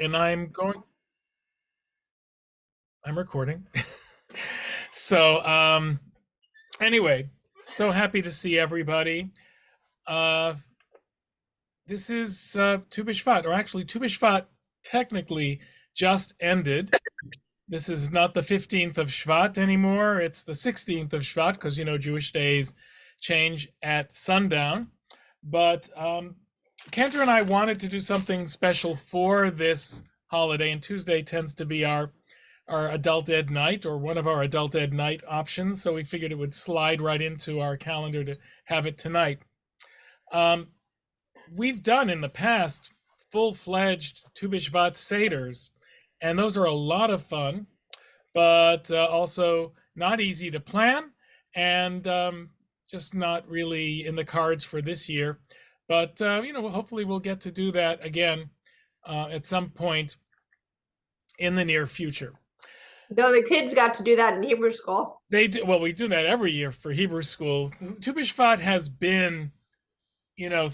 And I'm recording. So, anyway, so happy to see everybody. Uh, this is Tu B'Shvat, or actually, Tu B'Shvat technically just ended. This is not the 15th of Shvat anymore. It's the 16th of Shvat because, Jewish days change at sundown. But Cantor and I wanted to do something special for this holiday, and Tuesday tends to be our adult ed night, or one of our adult ed night options. So we figured it would slide right into our calendar to have it tonight. Um, we've done in the past full-fledged Tu B'Shvat Seders, and those are a lot of fun, but also not easy to plan, and just not really in the cards for this year. But hopefully we'll get to do that again at some point in the near future. No, the kids got to do that in Hebrew school. They do. Well, we do that every year for Hebrew school. Tu B'Shvat has been,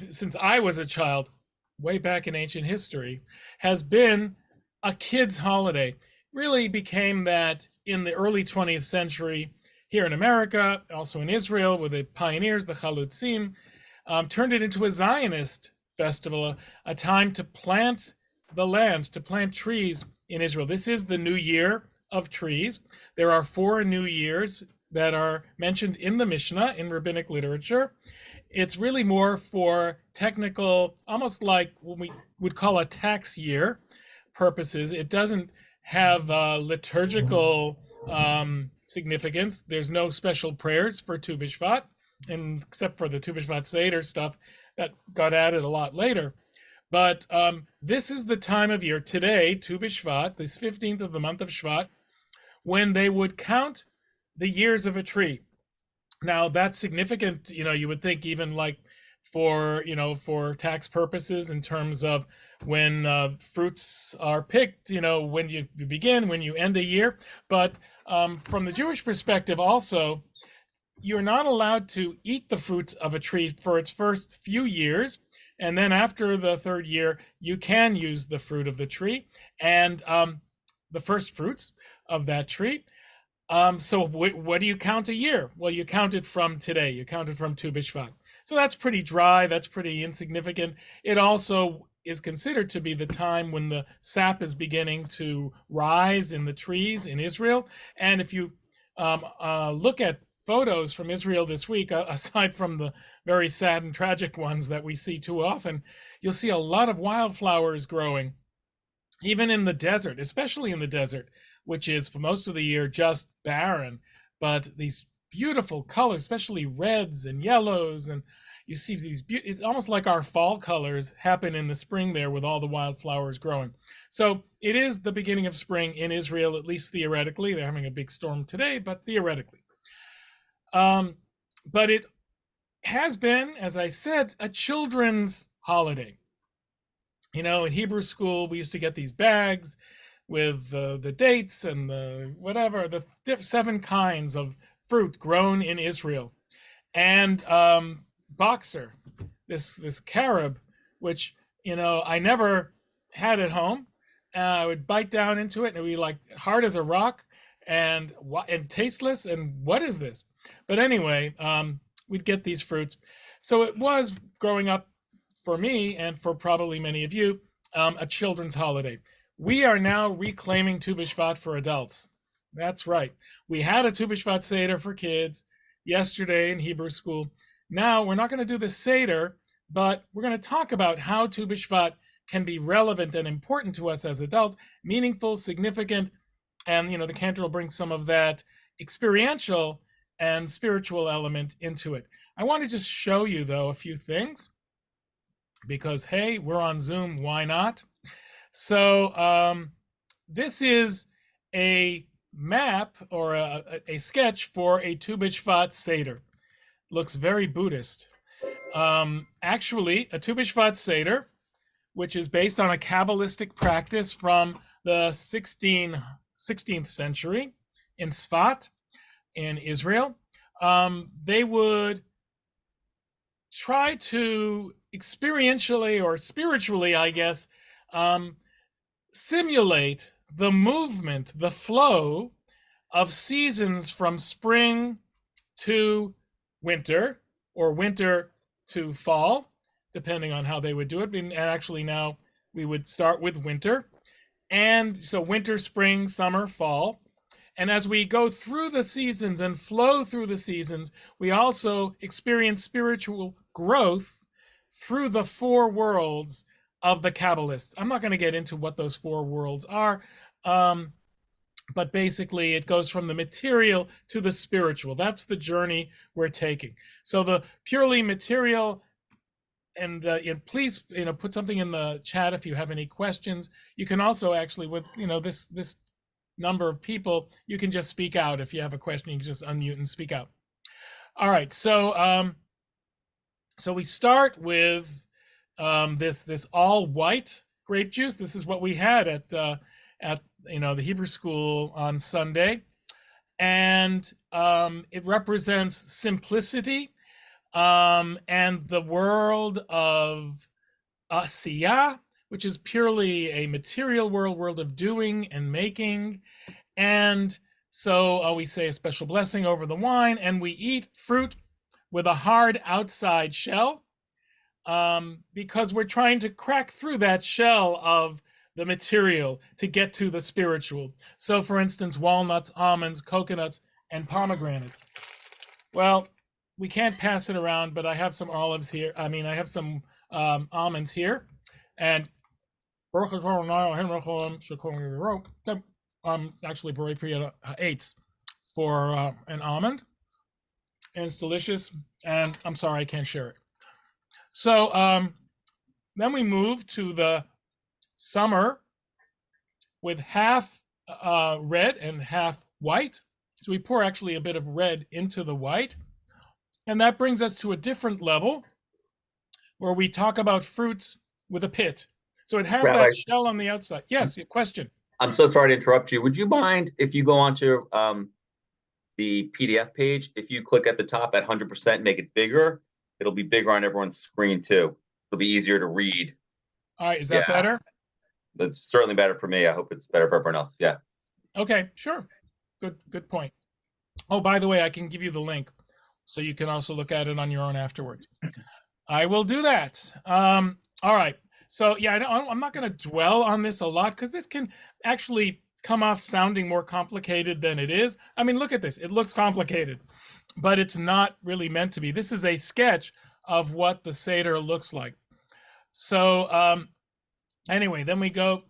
since I was a child, way back in ancient history, has been a kid's holiday. Really became that in the early 20th century here in America, also in Israel, with the pioneers, the Chalutzim, turned it into a Zionist festival, a time to plant the land, to plant trees in Israel. This is the new year of trees. There are 4 new years that are mentioned in the Mishnah in rabbinic literature. It's really more for technical, almost like what we would call a tax year purposes. It doesn't have liturgical significance. There's no special prayers for Tu B'Shvat, and except for the Tu B'Shvat Seder stuff that got added a lot later. But this is the time of year today, Tu B'Shvat, this 15th of the month of Shvat, when they would count the years of a tree. Now that's significant, you would think, even like for tax purposes, in terms of when fruits are picked, when you begin, when you end a year. But from the Jewish perspective also, you're not allowed to eat the fruits of a tree for its first few years. And then after the 3rd year, you can use the fruit of the tree and the first fruits of that tree. So what do you count a year? Well, you count it from today. You count it from Tu B'Shvat. So that's pretty dry. That's pretty insignificant. It also is considered to be the time when the sap is beginning to rise in the trees in Israel. And if you look at photos from Israel this week, aside from the very sad and tragic ones that we see too often, you'll see a lot of wildflowers growing, even in the desert, especially in the desert, which is for most of the year just barren. But these beautiful colors, especially reds and yellows, and you see these, it's almost like our fall colors happen in the spring there with all the wildflowers growing. So it is the beginning of spring in Israel, at least theoretically. They're having a big storm today, but theoretically. But it has been, as I said, a children's holiday. In Hebrew school, we used to get these bags with the dates and the 7 kinds of fruit grown in Israel, and boxer, this carob, which I never had at home. I would bite down into it, and it would be like hard as a rock and tasteless. And what is this? But anyway, we'd get these fruits. So it was, growing up, for me and for probably many of you, a children's holiday. We are now reclaiming Tu B'Shvat for adults. That's right. We had a Tu B'Shvat Seder for kids yesterday in Hebrew school. Now we're not going to do the Seder, but we're going to talk about how Tu B'Shvat can be relevant and important to us as adults, meaningful, significant, and the Cantor will bring some of that experiential and spiritual element into it. I want to just show you, though, a few things, because hey, we're on Zoom, why not? So this is a map, or a sketch for a Tu B'Shvat Seder. Looks very Buddhist. Actually, a Tu B'Shvat Seder, which is based on a Kabbalistic practice from the 16th century in Sfat, in Israel, they would try to experientially or spiritually, I guess, simulate the movement, the flow of seasons from spring to winter, or winter to fall, depending on how they would do it. And actually, now we would start with winter. And so winter, spring, summer, fall. And as we go through the seasons and flow through the seasons, we also experience spiritual growth through the four worlds of the Kabbalists. I'm not going to get into what those four worlds are, but basically it goes from the material to the spiritual. That's the journey we're taking. So the purely material, and please put something in the chat if you have any questions. You can also actually, with this number of people, you can just speak out. If you have a question, you can just unmute and speak out. All right, so so we start with this all white grape juice. This is what we had at the Hebrew school on Sunday, and it represents simplicity and the world of asiyah, which is purely a material world of doing and making. And so we say a special blessing over the wine, and we eat fruit with a hard outside shell, because we're trying to crack through that shell of the material to get to the spiritual. So, for instance, walnuts, almonds, coconuts, and pomegranates. Well, we can't pass it around, but I have some olives here. I have some almonds here, and actually Borei Priya 8 for an almond, and it's delicious. And I'm sorry I can't share it. So then we move to the summer with half red and half white. So we pour actually a bit of red into the white. And that brings us to a different level where we talk about fruits with a pit. So it has Rabbi, that shell on the outside. Yes, your question. I'm so sorry to interrupt you. Would you mind if you go onto the PDF page, if you click at the top at 100%, make it bigger, it'll be bigger on everyone's screen too. It'll be easier to read. All right, is that better? That's certainly better for me. I hope it's better for everyone else. Yeah. Okay, sure. Good point. Oh, by the way, I can give you the link, so you can also look at it on your own afterwards. I will do that. All right. So yeah, I'm not going to dwell on this a lot, because this can actually come off sounding more complicated than it is. I mean, look at this. It looks complicated, but it's not really meant to be. This is a sketch of what the Seder looks like. So anyway, then we go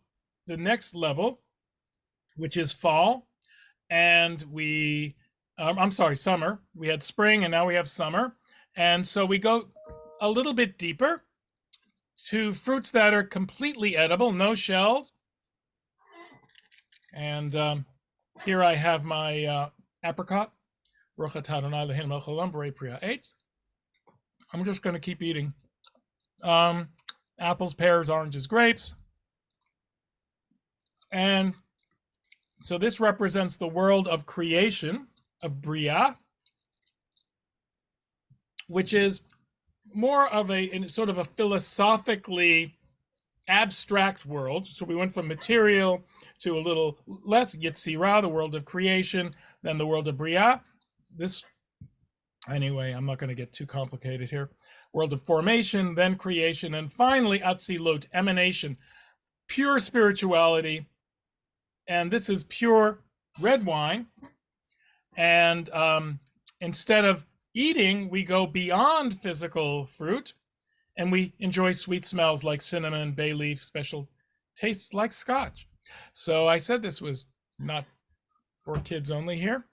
the next level, which is fall, and summer. We had spring, and now we have summer. And so we go a little bit deeper to fruits that are completely edible, no shells. And here I have my apricot. I'm just going to keep eating. Apples, pears, oranges, grapes. And so this represents the world of creation, of Bria, which is more of a sort of a philosophically abstract world. So we went from material to a little less Yetzirah, the world of creation, then the world of Bria. Anyway, I'm not going to get too complicated here. World of formation, then creation, and finally Atzilut, emanation, pure spirituality. And this is pure red wine. And instead of eating, we go beyond physical fruit, and we enjoy sweet smells like cinnamon, bay leaf, special tastes like scotch. So I said this was not for kids only here.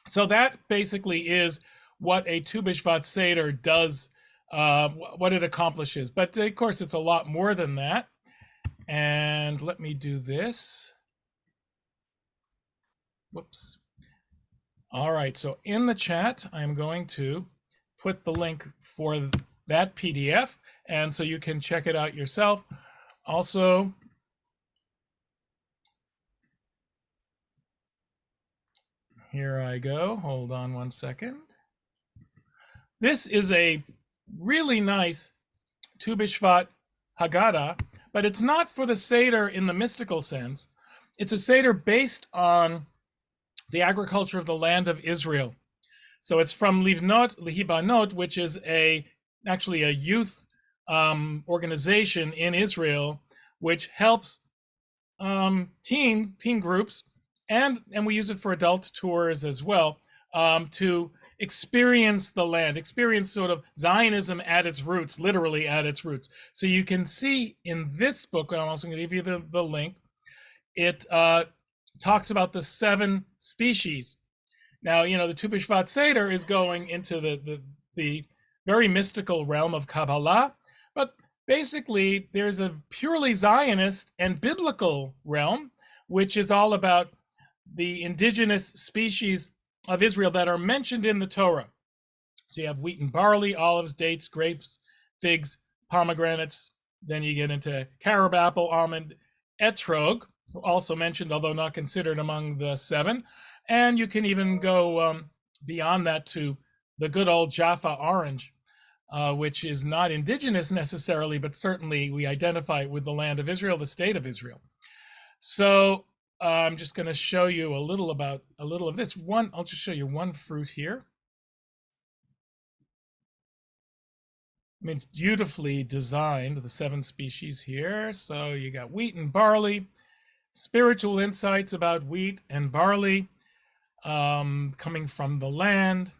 So that basically is what a Tu B'Shvat Seder does, what it accomplishes. But of course, it's a lot more than that. And let me do this. Whoops. All right, so in the chat, I'm going to put the link for that PDF, and so you can check it out yourself. Also, here I go. Hold on one second. This is a really nice Tu B'Shvat Haggadah but it's not for the Seder in the mystical sense. It's a Seder based on the agriculture of the land of Israel. So it's from Livnot Lehibanot, which is actually a youth organization in Israel, which helps teen groups, and we use it for adult tours as well, to experience the land, experience sort of Zionism at its roots, literally at its roots. So you can see in this book, I'm also going to give you the link, it talks about the 7 species. Now, the Tu B'Shvat Seder is going into the very mystical realm of Kabbalah, but basically there's a purely Zionist and biblical realm, which is all about the indigenous species of Israel that are mentioned in the Torah. So you have wheat and barley, olives, dates, grapes, figs, pomegranates. Then you get into carob, apple, almond, etrog, also mentioned, although not considered among the 7. And you can even go beyond that to the good old Jaffa orange, which is not indigenous necessarily, but certainly we identify it with the land of Israel, the state of Israel. So I'm just going to show you a little of this. I'll just show you one fruit here. I mean, it's beautifully designed, the 7 species here. So you got wheat and barley, spiritual insights about wheat and barley, coming from the land,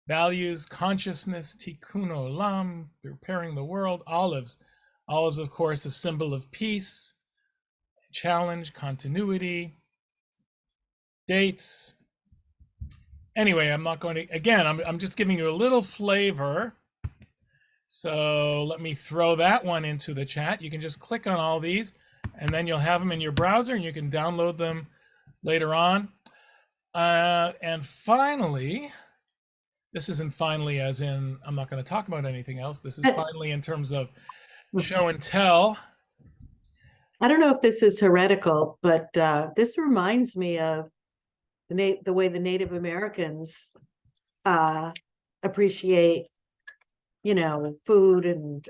values, consciousness, tikkun olam, repairing the world, olives. Olives, of course, a symbol of peace, challenge, continuity, dates. Anyway, I'm not going to, again, I'm just giving you a little flavor. So let me throw that one into the chat. You can just click on all these, and then you'll have them in your browser, and you can download them later on. And finally, this isn't finally as in I'm not going to talk about anything else. This is finally in terms of show and tell. I don't know if this is heretical, but this reminds me of the way the Native Americans appreciate, food and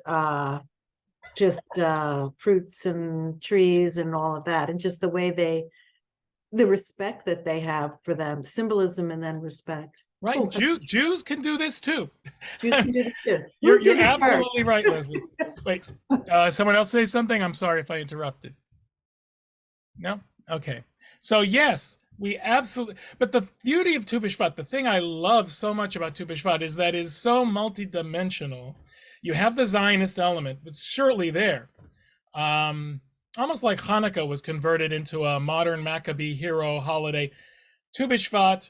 just fruits and trees and all of that, and just the way the respect that they have for them, symbolism and then respect. Right, Jews can do this too. Jews can do this too. You're absolutely right, Leslie. Wait, someone else say something? I'm sorry if I interrupted. No? Okay. So yes, we absolutely, but the beauty of Tu B'Shvat, the thing I love so much about Tu B'Shvat is that it is so multidimensional. You have the Zionist element, it's surely there. Almost like Hanukkah was converted into a modern Maccabee hero holiday. Tu B'Shvat,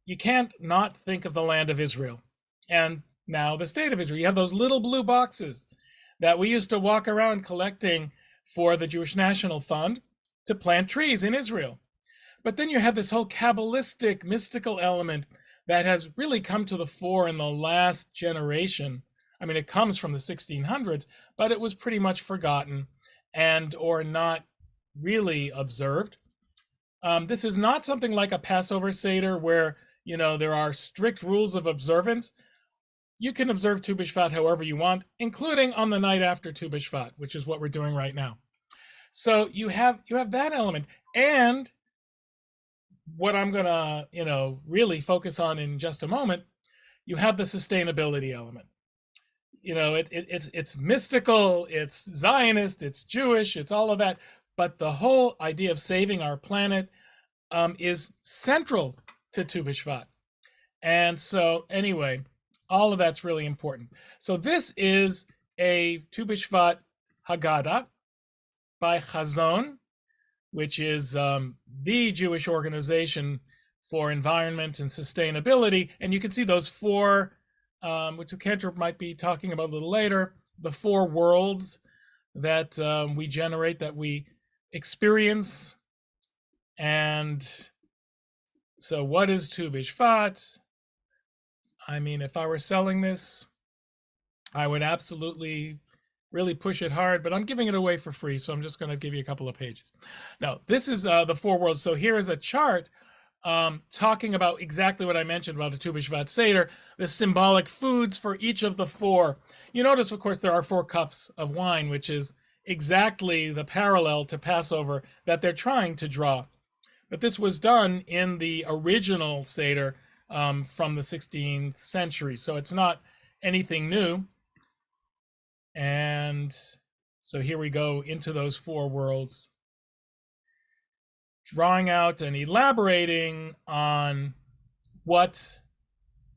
you can't not think of the land of Israel. And now the state of Israel. You have those little blue boxes that we used to walk around collecting for the Jewish National Fund to plant trees in Israel. But then you have this whole Kabbalistic, mystical element that has really come to the fore in the last generation. I mean, it comes from the 1600s, but it was pretty much forgotten and or not really observed. This is not something like a Passover Seder where, there are strict rules of observance. You can observe Tu B'Shvat however you want, including on the night after Tu B'Shvat, which is what we're doing right now. So you have that element. And what I'm going to, really focus on in just a moment, you have the sustainability element. It's mystical, it's Zionist, it's Jewish, it's all of that. But the whole idea of saving our planet is central to Tu B'Shvat. And so anyway, all of that's really important. So this is a Tu B'Shvat Haggadah by Chazon, which is the Jewish organization for environment and sustainability. And you can see those 4, which the Cantor might be talking about a little later, the 4 worlds that we generate, that we experience. And so what is Tu B'Shvat? I mean, if I were selling this, I would absolutely really push it hard, but I'm giving it away for free, so I'm just going to give you a couple of pages. Now, this is the 4 worlds. So here is a chart talking about exactly what I mentioned about the Tu B'Shvat Seder, the symbolic foods for each of the 4. You notice, of course, there are 4 cups of wine, which is exactly the parallel to Passover that they're trying to draw. But this was done in the original Seder from the 16th century, so it's not anything new. And so here we go into those four worlds, drawing out and elaborating on what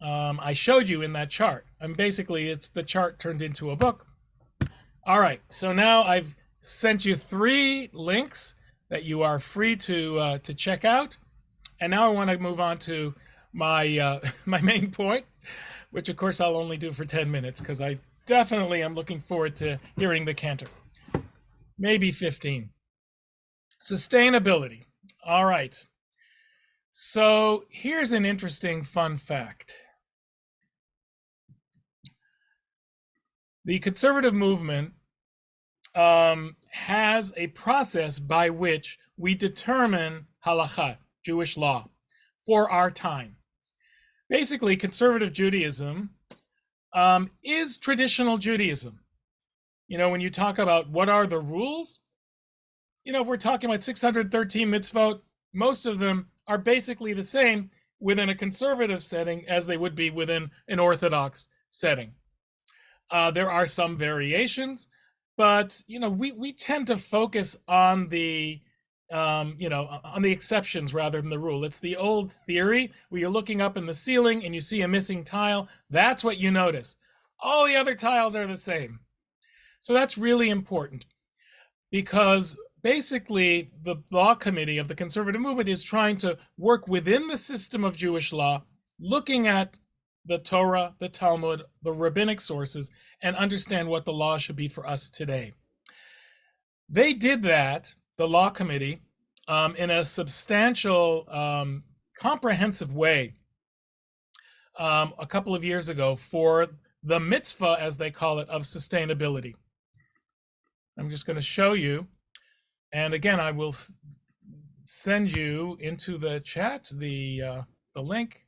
I showed you in that chart. And basically, it's the chart turned into a book. All right, so now I've sent you 3 links that you are free to check out. And now I want to move on to my my main point, which of course I'll only do for 10 minutes because I definitely am looking forward to hearing the Cantor. Maybe 15. Sustainability. All right. So here's an interesting fun fact. The conservative movement has a process by which we determine halakha, Jewish law, for our time. Basically, conservative Judaism is traditional Judaism. You know, when you talk about what are the rules, you know, if we're talking about 613 mitzvot, most of them are basically the same within a conservative setting as they would be within an Orthodox setting. There are some variations, but you know, we tend to focus on the on the exceptions rather than the rule. It's the old theory where you're looking up in the ceiling and you see a missing tile. That's what you notice. All the other tiles are the same. So that's really important because basically the law committee of the conservative movement is trying to work within the system of Jewish law, looking at the Torah, the Talmud, the rabbinic sources, and understand what the law should be for us today. They did that, the law committee, in a substantial, comprehensive way a couple of years ago for the mitzvah, as they call it, of sustainability. I'm just going to show you. And again, I will send you into the chat the link.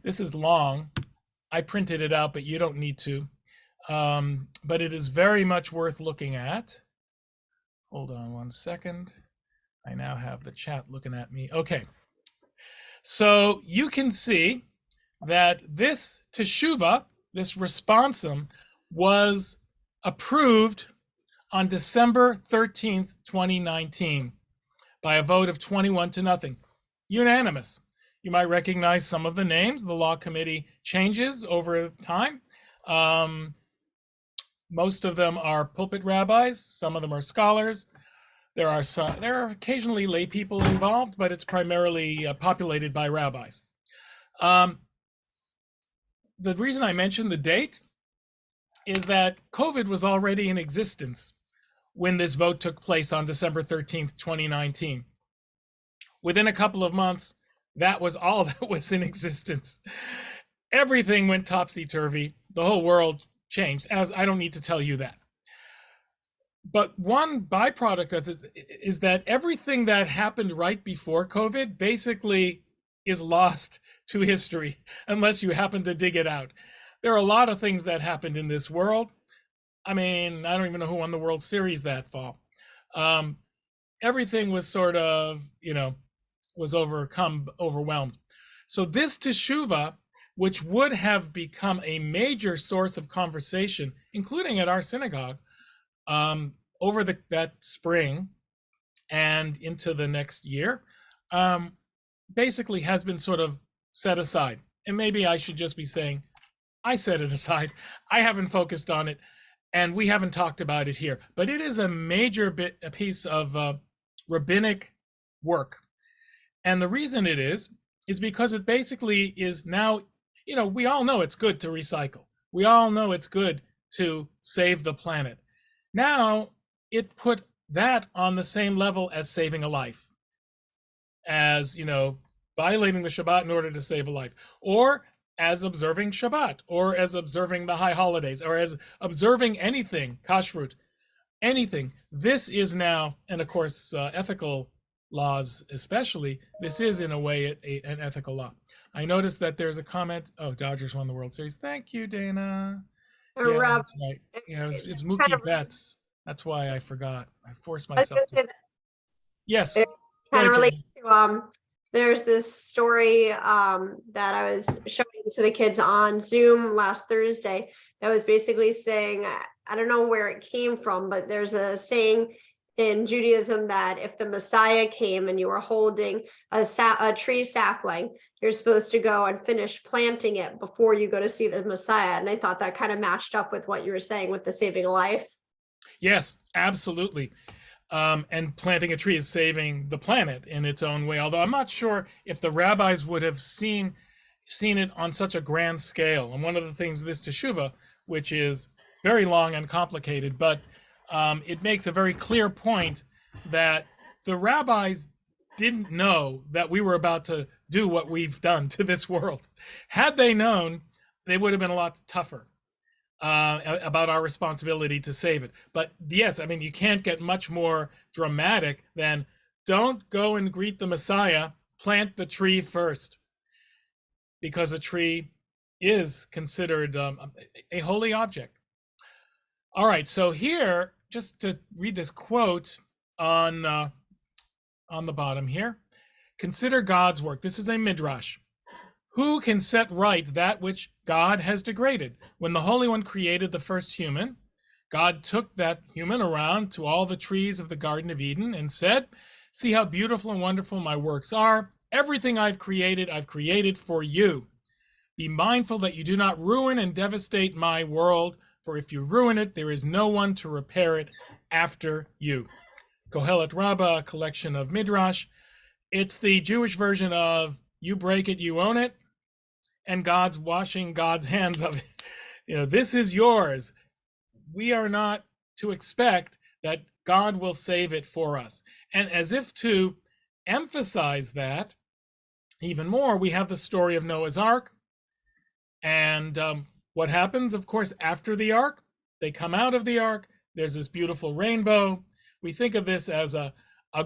This is long. I printed it out, but you don't need to. But it is very much worth looking at. Hold on one second. I now have the chat looking at me. Okay. So you can see that this teshuvah, this responsum, was approved on December 13th, 2019, by a vote of 21-0, unanimous. You might recognize some of the names. The law committee changes over time. Most of them are pulpit rabbis. Some of them are scholars. There are occasionally lay people involved, but it's primarily populated by rabbis. The reason I mentioned the date is that COVID was already in existence when this vote took place on December 13th, 2019. Within a couple of months, that was all that was in existence. Everything went topsy-turvy. The whole world changed, as I don't need to tell you that. But one byproduct of it is that everything that happened right before COVID basically is lost to history unless you happen to dig it out. There are a lot of things that happened in this world. I mean, I don't even know who won the World Series that fall. Everything was sort of, was overwhelmed. So this teshuvah, which would have become a major source of conversation, including at our synagogue, over that spring and into the next year, basically has been sort of set aside. And maybe I should just be saying, I set it aside. I haven't focused on it, and we haven't talked about it here. But it is a major piece of rabbinic work. And the reason it is because it basically is now, we all know it's good to recycle. We all know it's good to save the planet. Now, it put that on the same level as saving a life, as, violating the Shabbat in order to save a life, or as observing Shabbat, or as observing the high holidays, or as observing anything, kashrut, anything. This is now, and of course, ethical laws especially, this is in a way an ethical law. I noticed that there's a comment, Dodgers won the World Series. Thank you, Dana. Yeah, Rob, right. It was Mookie Betts. That's why I forgot. I forced I was myself just to. gonna Yes. It Go kind of ahead, Jen. relates to there's this story that I was showing to the kids on Zoom last Thursday that was basically saying, I don't know where it came from, but there's a saying in Judaism that if the Messiah came and you were holding a tree sapling, you're supposed to go and finish planting it before you go to see the Messiah. And I thought that kind of matched up with what you were saying with the saving a life. Yes, absolutely. And planting a tree is saving the planet in its own way. Although I'm not sure if the rabbis would have seen it on such a grand scale. And one of the things this teshuva, which is very long and complicated, but it makes a very clear point that the rabbis didn't know that we were about to do what we've done to this world. Had they known, they would have been a lot tougher about our responsibility to save it. But yes, I mean, you can't get much more dramatic than don't go and greet the Messiah, plant the tree first, because a tree is considered a holy object. All right, so here, just to read this quote on the bottom here, consider God's work. This is a midrash. Who can set right that which God has degraded? When the Holy One created the first human, God took that human around to all the trees of the Garden of Eden and said, see how beautiful and wonderful my works are. Everything I've created for you. Be mindful that you do not ruin and devastate my world, for if you ruin it, there is no one to repair it after you. Kohelet Rabbah, a collection of midrash. It's the Jewish version of you break it, you own it, and God's washing God's hands of it. This is yours. We are not to expect that God will save it for us. And as if to emphasize that even more, we have the story of Noah's Ark. And what happens, of course, after the Ark? They come out of the Ark. There's this beautiful rainbow. We think of this as a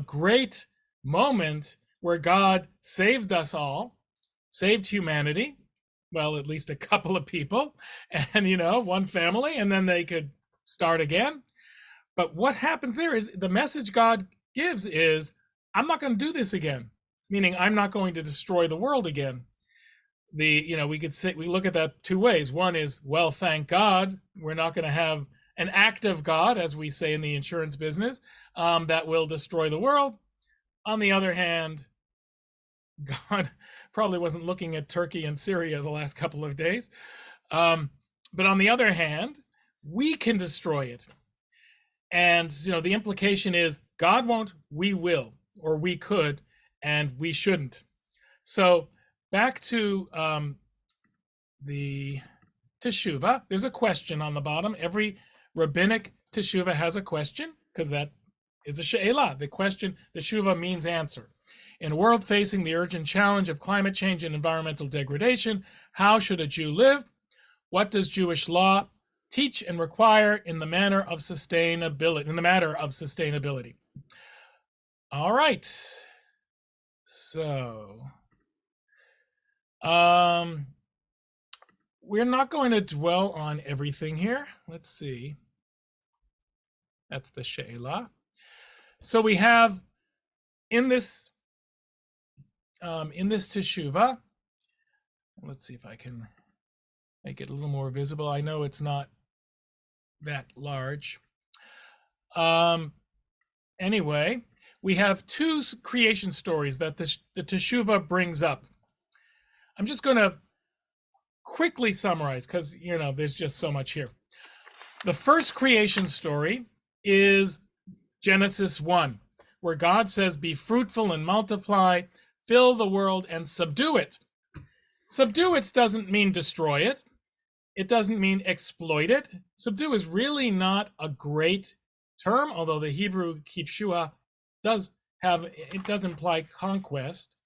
great moment where God saved us all, saved humanity, well, at least a couple of people, and one family, and then they could start again. But what happens there is the message God gives is, I'm not going to do this again, meaning I'm not going to destroy the world again. We could say, we look at that two ways. One is, well, thank God, we're not going to have an act of God, as we say in the insurance business, that will destroy the world. On the other hand, God probably wasn't looking at Turkey and Syria the last couple of days. But on the other hand, we can destroy it. And, the implication is God won't, we will, or we could, and we shouldn't. So back to the teshuva, there's a question on the bottom. Every rabbinic teshuva has a question, because that is a she'elah. The question, teshuva means answer. In a world facing the urgent challenge of climate change and environmental degradation, how should a Jew live? What does Jewish law teach and require in the matter of sustainability? All right. So, we're not going to dwell on everything here. Let's see. That's the she'elah. So we have in this teshuva, let's see if I can make it a little more visible. I know it's not that large. Anyway, we have two creation stories that the teshuva brings up. I'm just going to quickly summarize because, there's just so much here. The first creation story is Genesis 1, where God says, be fruitful and multiply, fill the world and subdue it. Subdue it doesn't mean destroy it. It doesn't mean exploit it. Subdue is really not a great term, although the Hebrew kivshua does imply conquest.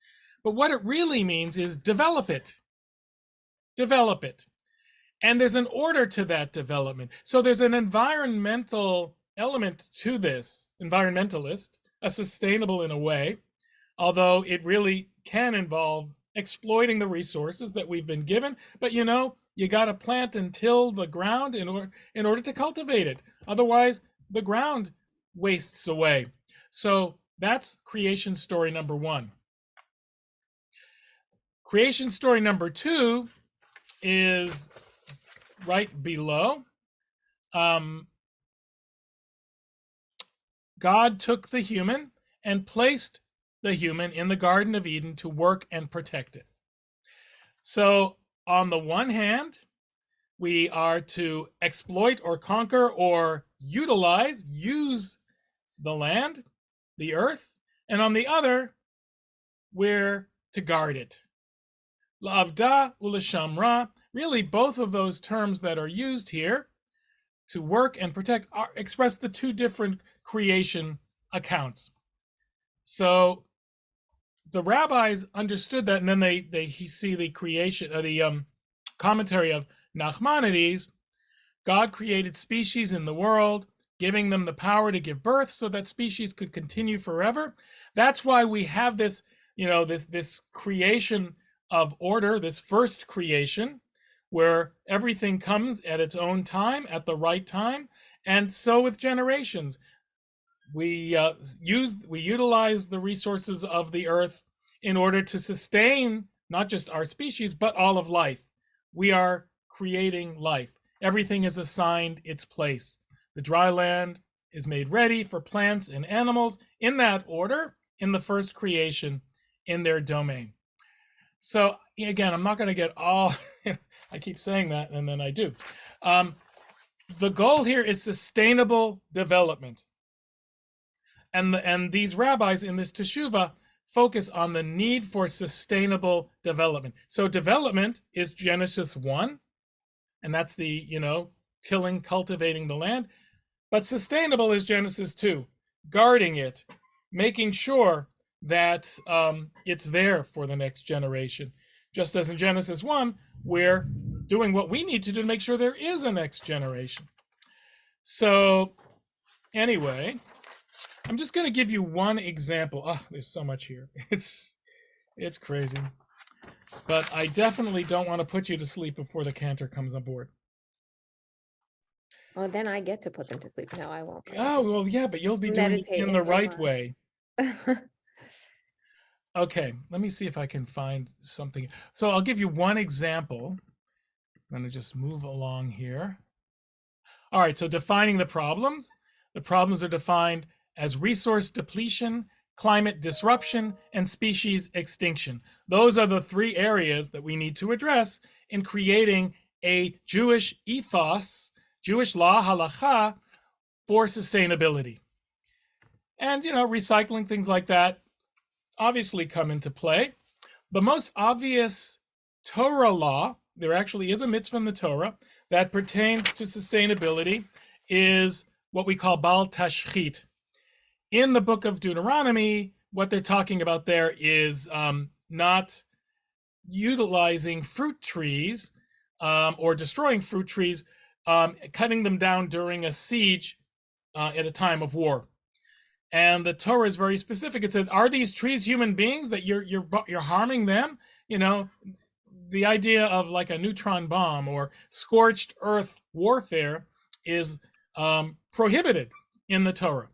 But what it really means is develop it. Develop it. And there's an order to that development. So there's an environmental element to this, environmentalist, a sustainable in a way, although it really can involve exploiting the resources that we've been given. But you got to plant and till the ground in order to cultivate it. Otherwise, the ground wastes away. So that's creation story number one. Creation story number two is right below. God took the human and placed the human in the Garden of Eden to work and protect it. So on the one hand, we are to exploit or conquer or use the land, the earth, and on the other, we're to guard it. La'avda u'lishamra, really both of those terms that are used here, to work and protect, express the two different creation accounts. So the rabbis understood that, and then they see the creation, the commentary of Nachmanides. God created species in the world, giving them the power to give birth so that species could continue forever. That's why we have this, this creation of order, this first creation, where everything comes at its own time, at the right time. And so with generations, we utilize the resources of the earth in order to sustain not just our species, but all of life. We are creating life. Everything is assigned its place. The dry land is made ready for plants and animals in that order, in the first creation, in their domain. So again, I'm not going to get all, I keep saying that and then I do. The goal here is sustainable development. And these rabbis in this teshuvah focus on the need for sustainable development. So development is Genesis 1, and that's the, tilling, cultivating the land. But sustainable is Genesis 2, guarding it, making sure that it's there for the next generation. Just as in Genesis 1, we're doing what we need to do to make sure there is a next generation. So anyway, I'm just going to give you one example. Oh, there's so much here. It's crazy. But I definitely don't want to put you to sleep before the Cantor comes on board. Well, then I get to put them to sleep. No, I won't. Oh, well, yeah, but you'll be doing it in the right way. Okay, let me see if I can find something. So I'll give you one example. I'm going to just move along here. All right, so defining the problems. The problems are defined as resource depletion, climate disruption, and species extinction. Those are the three areas that we need to address in creating a Jewish ethos, Jewish law, halacha, for sustainability. And, recycling, things like that obviously come into play. The most obvious Torah law, there actually is a mitzvah in the Torah that pertains to sustainability, is what we call Bal Tashchit. In the book of Deuteronomy, what they're talking about there is not utilizing fruit trees or destroying fruit trees, cutting them down during a siege at a time of war. And the Torah is very specific. It says, "Are these trees human beings that you're harming them?" The idea of like a neutron bomb or scorched earth warfare is prohibited in the Torah.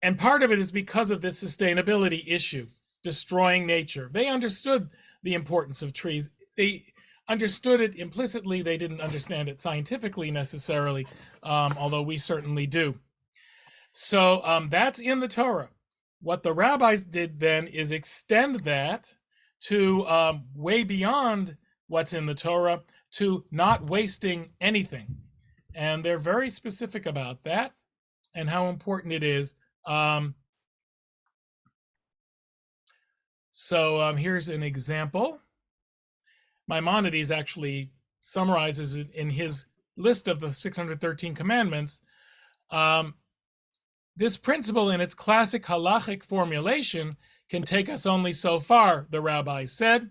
And part of it is because of this sustainability issue, destroying nature. They understood the importance of trees. They understood it implicitly. They didn't understand it scientifically necessarily, although we certainly do. So that's in the Torah. What the rabbis did then is extend that to way beyond what's in the Torah, to not wasting anything. And they're very specific about that and how important it is. Here's an example. Maimonides actually summarizes it in his list of the 613 commandments. This principle in its classic halachic formulation can take us only so far, the rabbis said.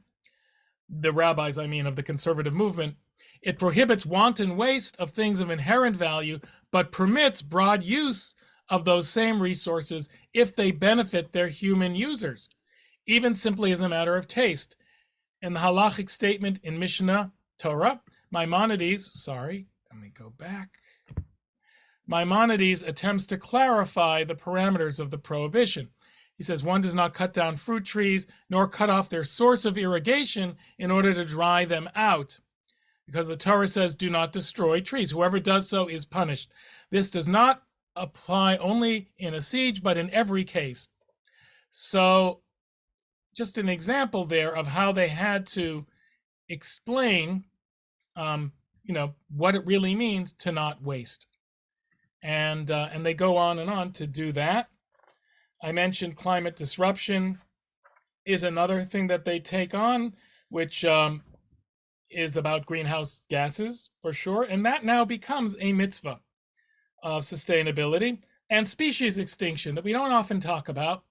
The rabbis, I mean, of the conservative movement. It prohibits wanton waste of things of inherent value, but permits broad use of those same resources if they benefit their human users, even simply as a matter of taste. In the halachic statement in Mishnah Torah, Maimonides, let me go back. Maimonides attempts to clarify the parameters of the prohibition. He says one does not cut down fruit trees nor cut off their source of irrigation in order to dry them out, because the Torah says do not destroy trees. Whoever does so is punished. This does not apply only in a siege, but in every case. So just an example there of how they had to explain, what it really means to not waste. And they go on to do that. I mentioned climate disruption is another thing that they take on, which is about greenhouse gases for sure. And that now becomes a mitzvah of sustainability and species extinction that we don't often talk about,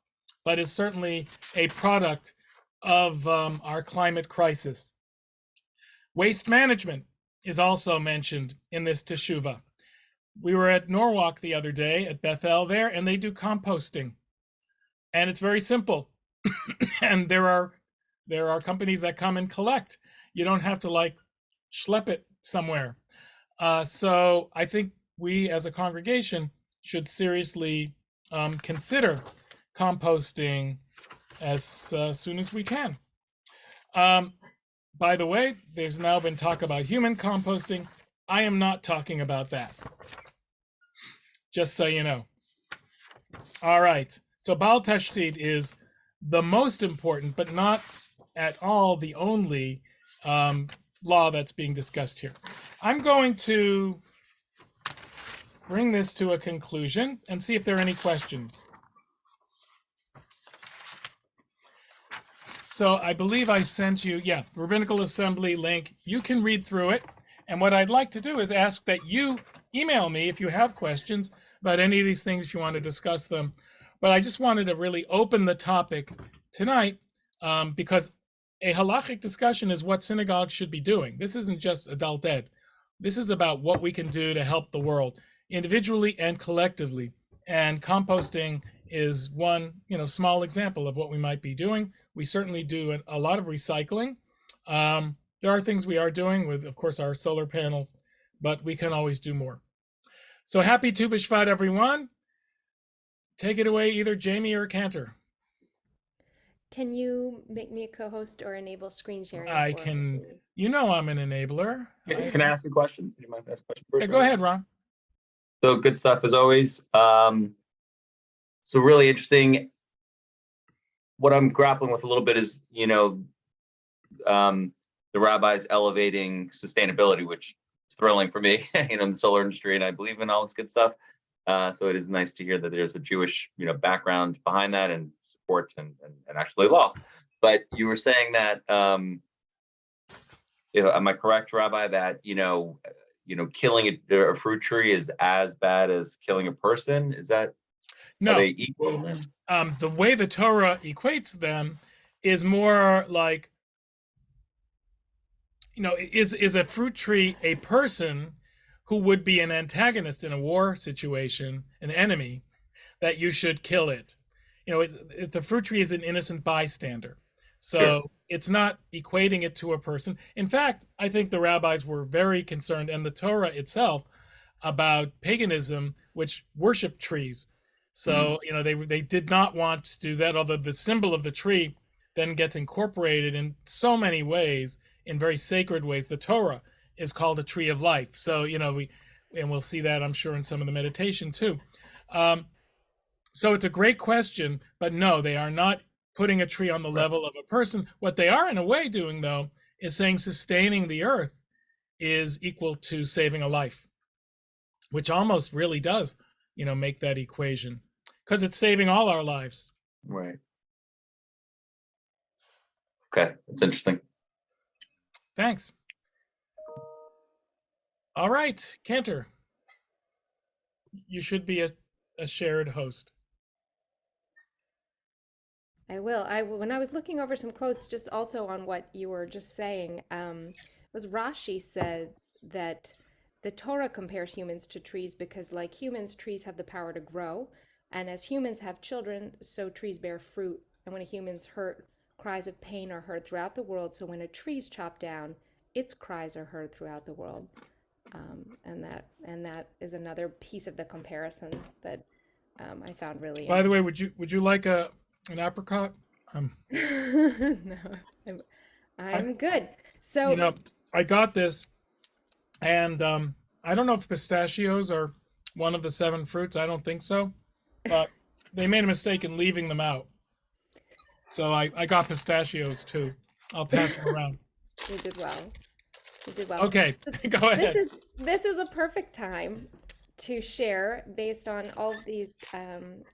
but is certainly a product of our climate crisis. Waste management is also mentioned in this teshuvah. We were at Norwalk the other day at Bethel there, and they do composting. And it's very simple. And there are companies that come and collect. You don't have to schlep it somewhere. So I think we as a congregation should seriously consider composting as soon as we can. By the way, there's now been talk about human composting. I am not talking about that. Just so you know. All right. So Baal Tashchid is the most important, but not at all the only law that's being discussed here. I'm going to bring this to a conclusion and see if there are any questions. So I believe I sent you, Rabbinical Assembly link. You can read through it. And what I'd like to do is ask that you email me if you have questions about any of these things, if you want to discuss them. But I just wanted to really open the topic tonight because a halachic discussion is what synagogues should be doing. This isn't just adult ed. This is about what we can do to help the world individually and collectively. And composting is one, small example of what we might be doing. We certainly do a lot of recycling. There are things we are doing with, of course, our solar panels, but we can always do more. So happy Tu B'Shvat, everyone. Take it away, either Jamie or Cantor. Can you make me a co-host or enable screen sharing? I for can, me? I'm an enabler. Can I ask a question? Do you mind if I ask a question first? Yeah, go ahead, Ron. So good stuff as always. So really interesting. What I'm grappling with a little bit is, the rabbis elevating sustainability, which is thrilling for me, in the solar industry, and I believe in all this good stuff. So it is nice to hear that there's a Jewish, background behind that and support and actually law. But you were saying that, am I correct, Rabbi, that killing a fruit tree is as bad as killing a person? Is that? No. Are they equal then? The way the Torah equates them is more like, is a fruit tree a person who would be an antagonist in a war situation, an enemy, that you should kill it? The fruit tree is an innocent bystander. So Sure. It's not equating it to a person. In fact, I think the rabbis were very concerned, and the Torah itself, about paganism, which worshiped trees. So, they did not want to do that, although the symbol of the tree then gets incorporated in so many ways, in very sacred ways. The Torah is called a tree of life. So, we'll see that, I'm sure, in some of the meditation too. So it's a great question, but no, they are not putting a tree on the level of a person. What they are in a way doing, though, is saying sustaining the earth is equal to saving a life, which almost really does, make that equation, because it's saving all our lives. Right. Okay, that's interesting. Thanks. All right, Cantor, you should be a shared host. I will. When I was looking over some quotes, just also on what you were just saying, was Rashi said that the Torah compares humans to trees because, like humans, trees have the power to grow, and as humans have children, so trees bear fruit. And when a human's hurt, cries of pain are heard throughout the world. So when a tree's chopped down, its cries are heard throughout the world. And that is another piece of the comparison that I found really By the way, interesting. would you like an apricot? No, I'm, I I'm good. you So know I got this, and I don't know if pistachios are one of the seven fruits. I don't think so, but they made a mistake in leaving them out. So I got pistachios too. I'll pass them around. you did well. You did well. Okay, go This ahead. is this is a perfect time to share, based on all of these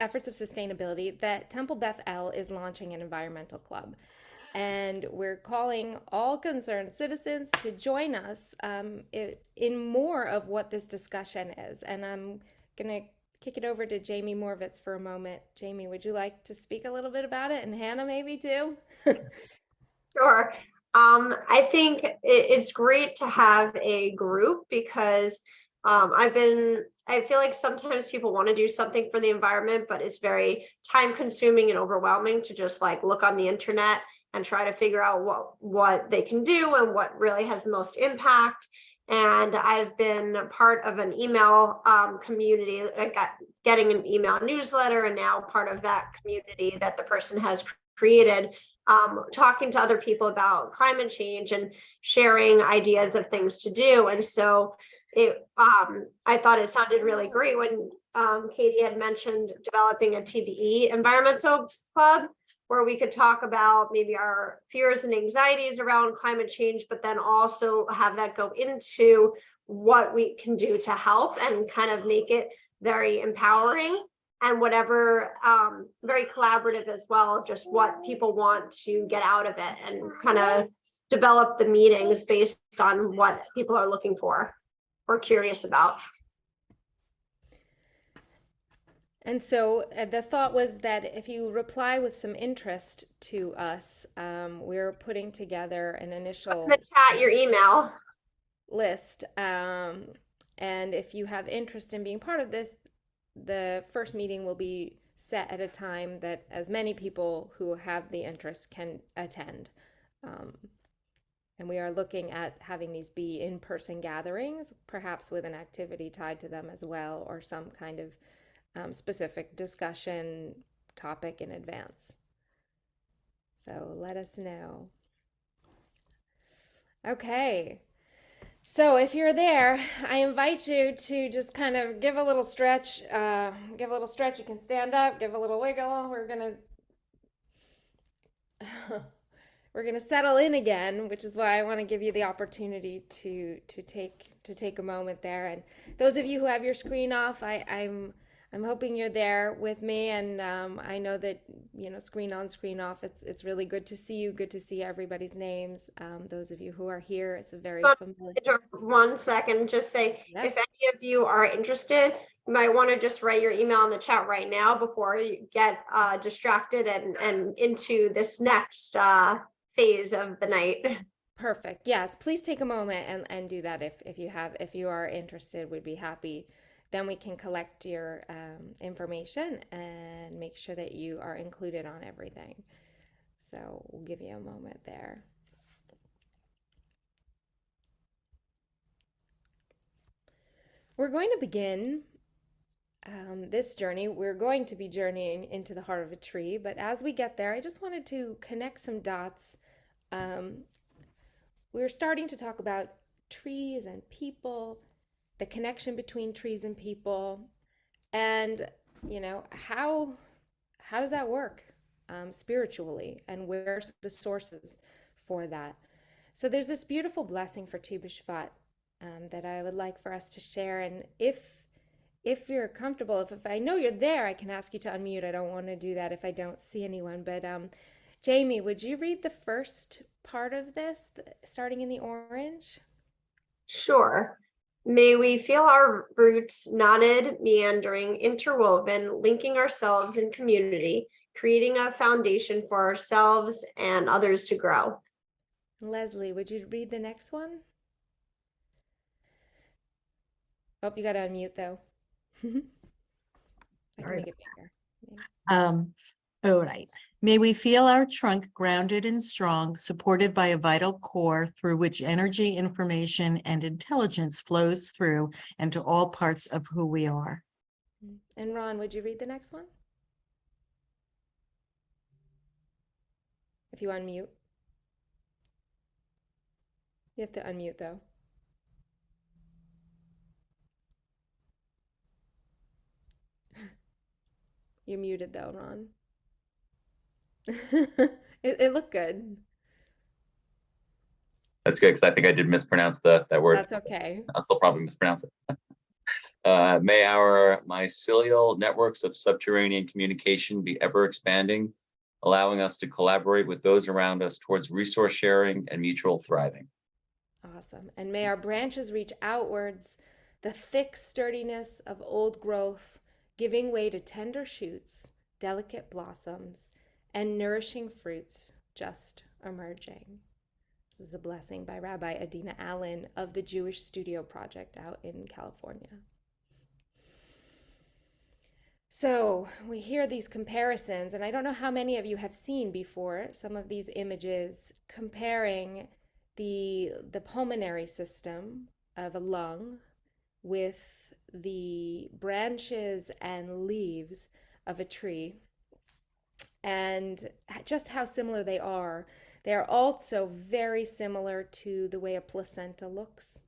efforts of sustainability, that Temple Beth El is launching an environmental club. And we're calling all concerned citizens to join us in more of what this discussion is. And I'm going to kick it over to Jamie Morvitz for a moment. Jamie, would you like to speak a little bit about it? And Hannah, maybe too? Sure. I think it's great to have a group because I feel like sometimes people want to do something for the environment, but it's very time consuming and overwhelming to just like look on the internet and try to figure out what they can do and what really has the most impact. And I've been part of an email community. Getting an email newsletter, and now part of that community that the person has created, talking to other people about climate change and sharing ideas of things to do. And so I thought it sounded really great when Katie had mentioned developing a TBE environmental club where we could talk about maybe our fears and anxieties around climate change, but then also have that go into what we can do to help and kind of make it very empowering and whatever, very collaborative as well, just what people want to get out of it and kind of develop the meetings based on what people are looking for or curious about. And so the thought was that if you reply with some interest to us, we're putting together an initial In the chat, your email. list. And if you have interest in being part of this, the first meeting will be set at a time that as many people who have the interest can attend. And we are looking at having these be in-person gatherings, perhaps with an activity tied to them as well, or some kind of specific discussion topic in advance. So let us know. Okay. So if you're there, I invite you to just kind of give a little stretch. Give a little stretch. You can stand up, give a little wiggle. We're gonna settle in again, which is why I want to give you the opportunity to take a moment there. And those of you who have your screen off, I'm hoping you're there with me, and I know that, you know, screen on, screen off, it's really good to see you, good to see everybody's names. Those of you who are here, it's a very familiar. 1 second, just say, Yeah. if any of you are interested, you might want to just write your email in the chat right now before you get distracted and into this next phase of the night. Perfect. Yes, please take a moment and do that if you are interested. We'd be happy. Then we can collect your information and make sure that you are included on everything. So we'll give you a moment there. We're going to begin this journey. We're going to be journeying into the heart of a tree, but as we get there, I just wanted to connect some dots. We're starting to talk about trees and people, the connection between trees and people, and you know, how does that work spiritually, and where's the sources for that? So there's this beautiful blessing for Tu B'Shvat that I would like for us to share. And if you're comfortable, if I know you're there, I can ask you to unmute. I don't want to do that if I don't see anyone. But Jamie, would you read the first part of this, starting in the orange? Sure. May we feel our roots knotted, meandering, interwoven, linking ourselves in community, creating a foundation for ourselves and others to grow. Leslie, would you read the next one? Oh, you got to unmute though. I can Sorry make it bigger. Um, All right. May we feel our trunk grounded and strong, supported by a vital core through which energy, information, and intelligence flows through and to all parts of who we are. And Ron, would you read the next one? If you unmute. You have to unmute though. You're muted though, Ron. It looked good. That's good, because I think I did mispronounce that word. That's okay. I'll still probably mispronounce it. May our mycelial networks of subterranean communication be ever expanding, allowing us to collaborate with those around us towards resource sharing and mutual thriving. Awesome. And may our branches reach outwards, the thick sturdiness of old growth, giving way to tender shoots, delicate blossoms, and nourishing fruits just emerging. This is a blessing by Rabbi Adina Allen of the Jewish Studio Project out in California. So we hear these comparisons, and I don't know how many of you have seen before some of these images comparing the pulmonary system of a lung with the branches and leaves of a tree, and just how similar they are. They are also very similar to the way a placenta looks.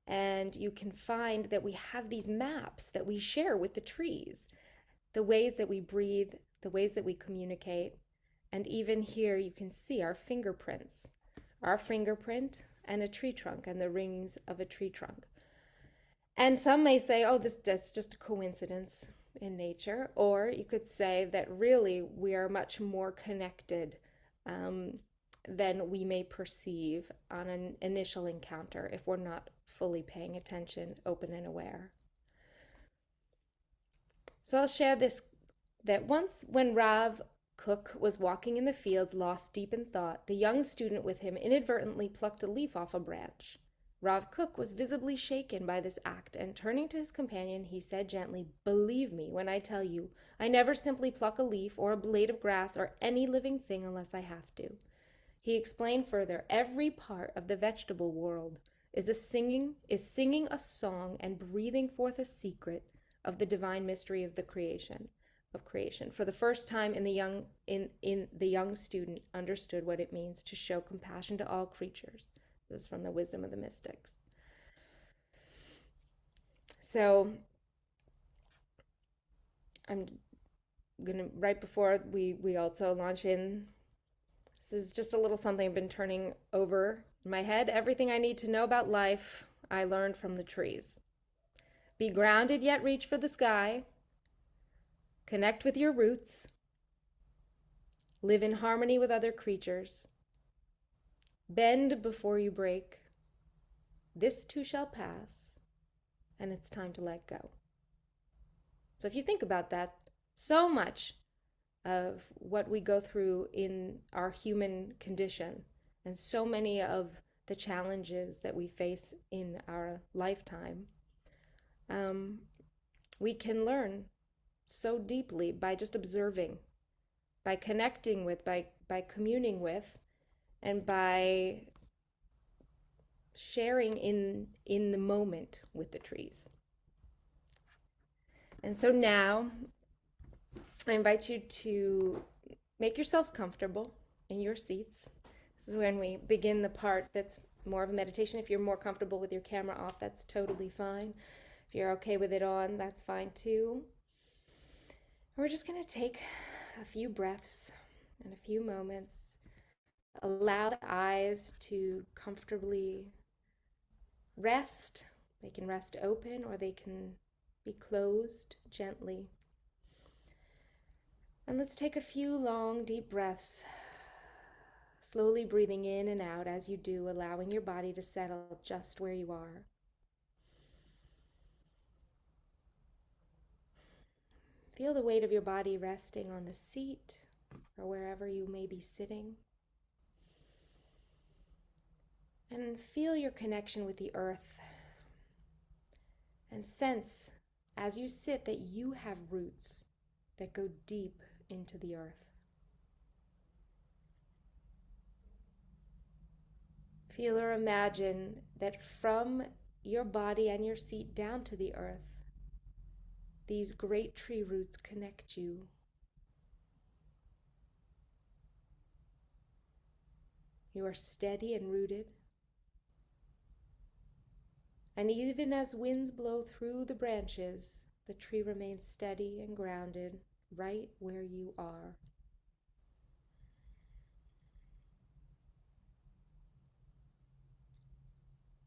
And you can find that we have these maps that we share with the trees, the ways that we breathe, the ways that we communicate. And even here you can see our fingerprints, our fingerprint and a tree trunk and the rings of a tree trunk. And some may say, oh, that's just a coincidence in nature. Or you could say that really we are much more connected than we may perceive on an initial encounter if we're not fully paying attention, open and aware. So I'll share this, that once when Rav Cook was walking in the fields, lost deep in thought, the young student with him inadvertently plucked a leaf off a branch. Rav Cook was visibly shaken by this act, and turning to his companion, he said gently, "Believe me when I tell you, I never simply pluck a leaf or a blade of grass or any living thing unless I have to." He explained further, every part of the vegetable world is singing a song and breathing forth a secret of the divine mystery of the creation. For the first time in the young student understood what it means to show compassion to all creatures. This is from the Wisdom of the Mystics. So I'm gonna, right before we also launch in, this is just a little something I've been turning over in my head. Everything I need to know about life, I learned from the trees. Be grounded yet reach for the sky. Connect with your roots. Live in harmony with other creatures. Bend before you break. This too shall pass, and it's time to let go. So if you think about that, so much of what we go through in our human condition and so many of the challenges that we face in our lifetime, we can learn so deeply by just observing, by connecting with, by communing with, and by sharing in the moment with the trees. And so now I invite you to make yourselves comfortable in your seats. This is when we begin the part that's more of a meditation. If you're more comfortable with your camera off, that's totally fine. If you're okay with it on, that's fine too. We're just going to take a few breaths and a few moments. Allow the eyes to comfortably rest. They can rest open or they can be closed gently. And let's take a few long, deep breaths, slowly breathing in and out as you do, allowing your body to settle just where you are. Feel the weight of your body resting on the seat or wherever you may be sitting. And feel your connection with the earth. And sense as you sit that you have roots that go deep into the earth. Feel or imagine that from your body and your seat down to the earth, these great tree roots connect you. You are steady and rooted. And even as winds blow through the branches, the tree remains steady and grounded right where you are.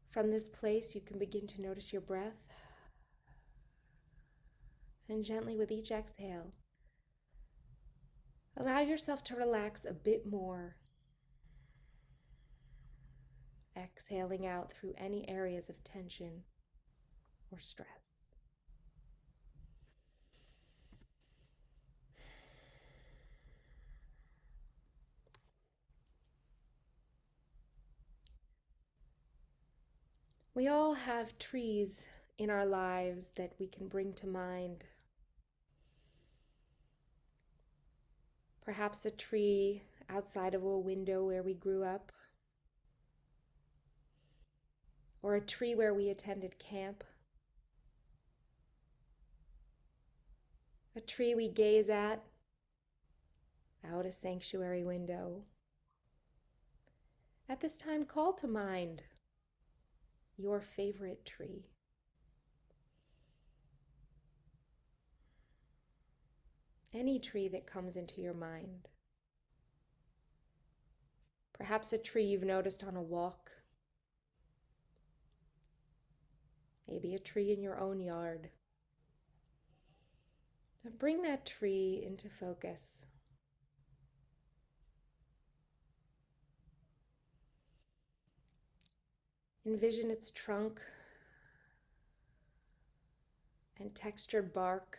From this place, you can begin to notice your breath. And gently with each exhale, allow yourself to relax a bit more. Exhaling out through any areas of tension or stress. We all have trees in our lives that we can bring to mind. Perhaps a tree outside of a window where we grew up, or a tree where we attended camp, a tree we gaze at out a sanctuary window. At this time, call to mind your favorite tree. Any tree that comes into your mind. Perhaps a tree you've noticed on a walk. Maybe a tree in your own yard. And bring that tree into focus. Envision its trunk and textured bark.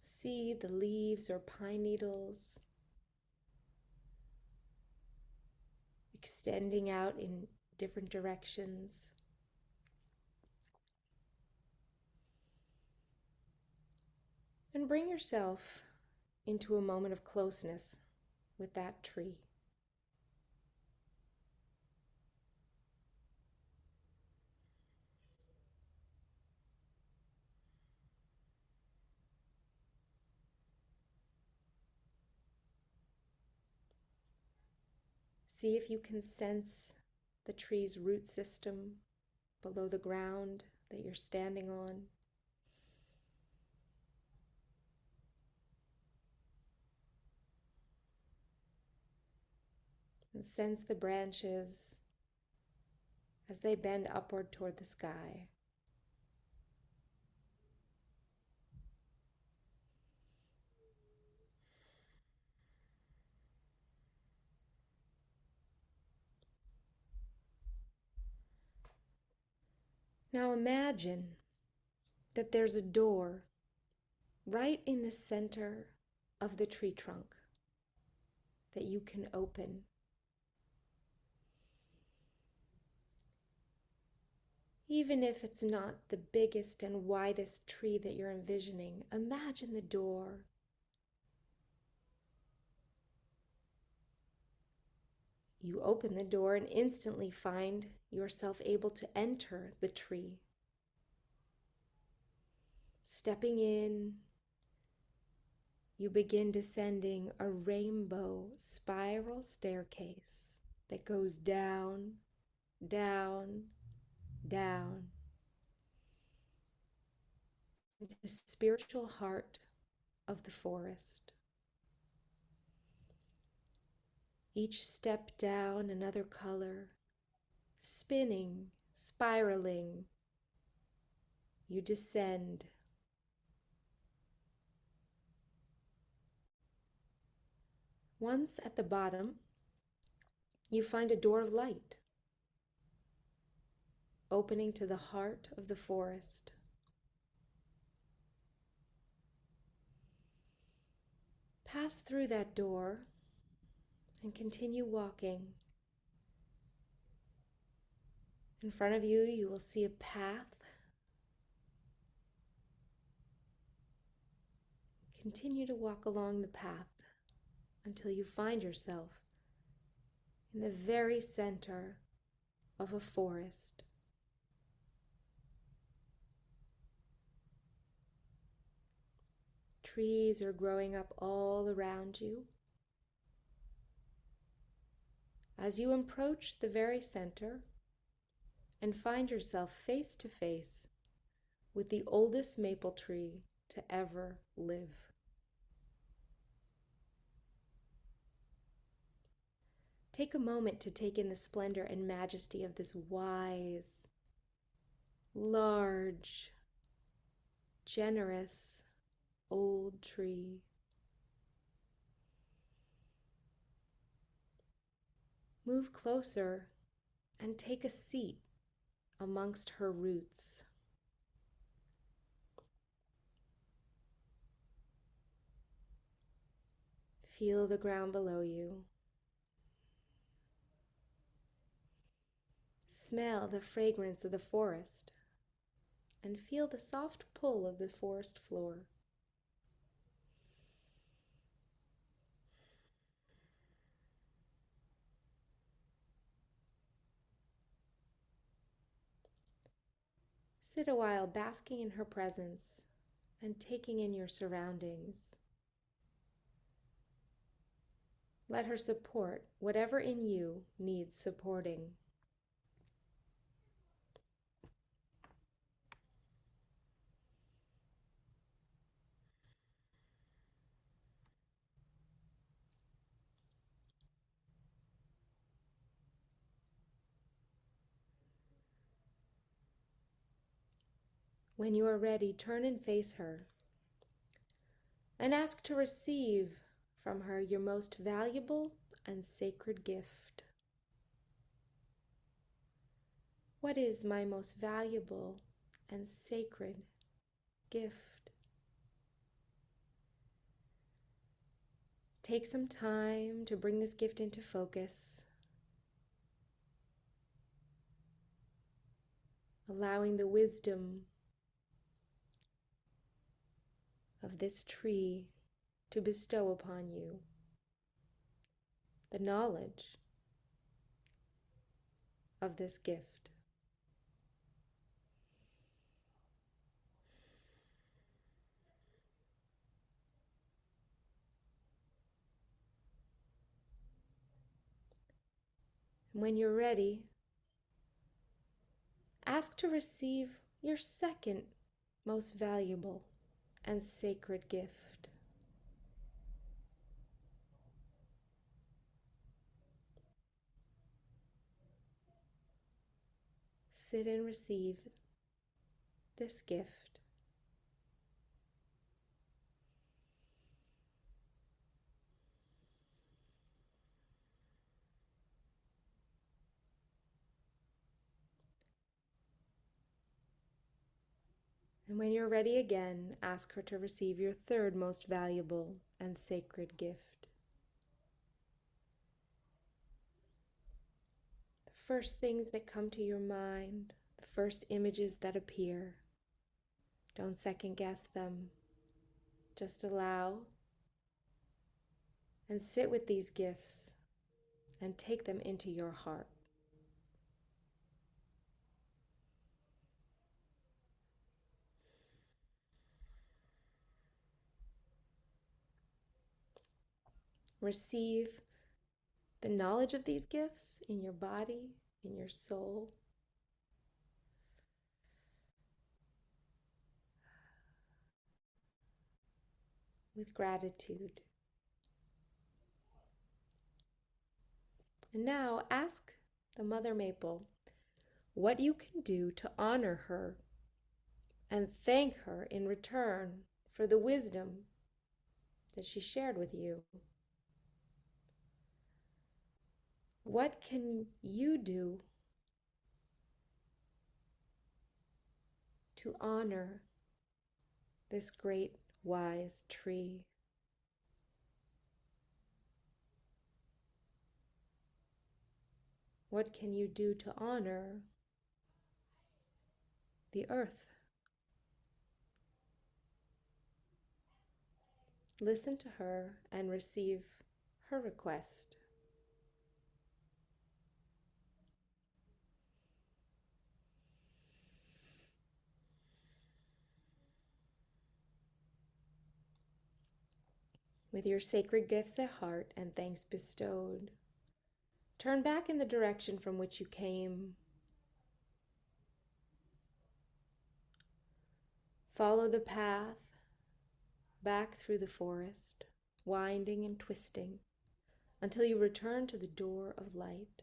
See the leaves or pine needles extending out in different directions. And bring yourself into a moment of closeness with that tree. See if you can sense the tree's root system below the ground that you're standing on. And sense the branches as they bend upward toward the sky. Now imagine that there's a door right in the center of the tree trunk that you can open. Even if it's not the biggest and widest tree that you're envisioning, imagine the door. You open the door and instantly find yourself able to enter the tree. Stepping in, you begin descending a rainbow spiral staircase that goes down, down, down into the spiritual heart of the forest. Each step down another color, spinning, spiraling. You descend. Once at the bottom, you find a door of light, opening to the heart of the forest. Pass through that door and continue walking. In front of you, you will see a path. Continue to walk along the path until you find yourself in the very center of a forest. Trees are growing up all around you. As you approach the very center and find yourself face to face with the oldest maple tree to ever live. Take a moment to take in the splendor and majesty of this wise, large, generous old tree. Move closer and take a seat amongst her roots. Feel the ground below you. Smell the fragrance of the forest and feel the soft pull of the forest floor. Sit a while basking in her presence and taking in your surroundings. Let her support whatever in you needs supporting. When you are ready, turn and face her and ask to receive from her your most valuable and sacred gift. What is my most valuable and sacred gift? Take some time to bring this gift into focus, allowing the wisdom of this tree to bestow upon you the knowledge of this gift. And when you're ready, ask to receive your second most valuable and sacred gift. Sit and receive this gift. And when you're ready again, ask her to receive your third most valuable and sacred gift. The first things that come to your mind, the first images that appear, don't second guess them. Just allow and sit with these gifts and take them into your heart. Receive the knowledge of these gifts in your body, in your soul. With gratitude. And now ask the Mother Maple what you can do to honor her and thank her in return for the wisdom that she shared with you. What can you do to honor this great wise tree? What can you do to honor the earth. Listen to her and receive her request. With your sacred gifts at heart and thanks bestowed, turn back in the direction from which you came. Follow the path back through the forest, winding and twisting, until you return to the door of light.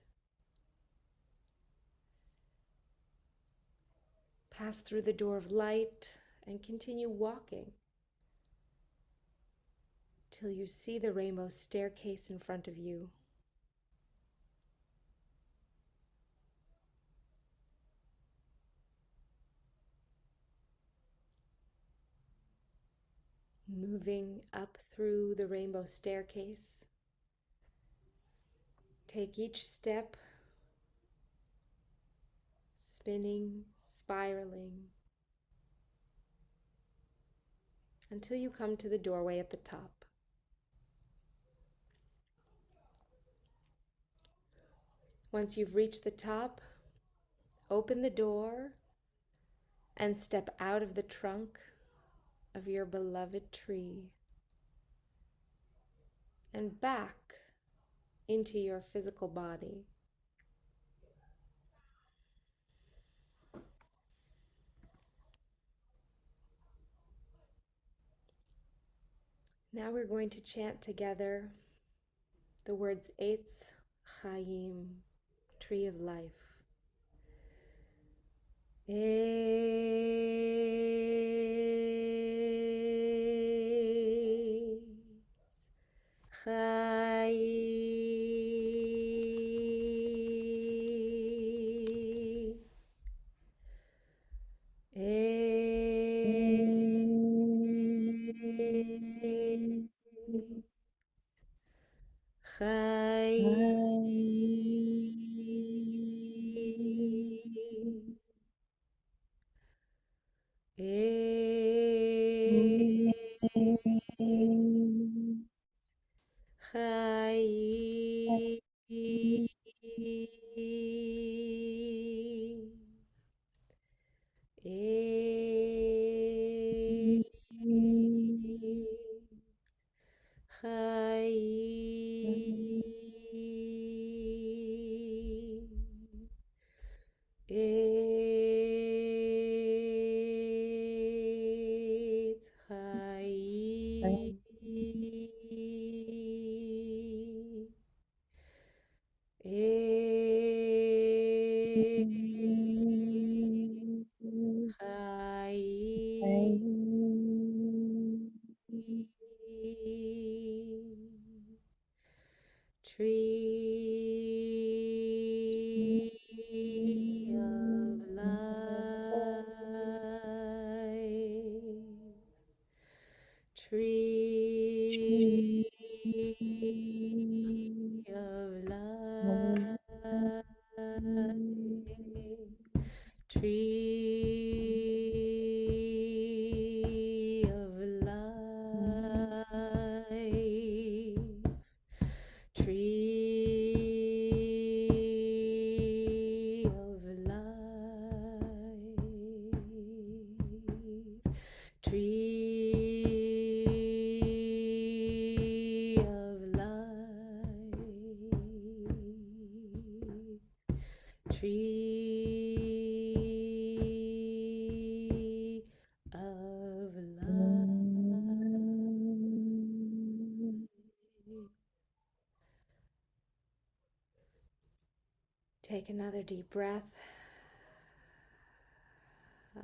Pass through the door of light and continue walking till you see the rainbow staircase in front of you. Moving up through the rainbow staircase, take each step, spinning, spiraling, until you come to the doorway at the top. Once you've reached the top, open the door and step out of the trunk of your beloved tree and back into your physical body. Now we're going to chant together the words Eitz Chaim, tree of life. Eitz Chaim. Chaim. Eitz Chaim. Tree of life. Tree of life. Tree of life. Tree of life. Tree of life. Tree of life. Take another deep breath.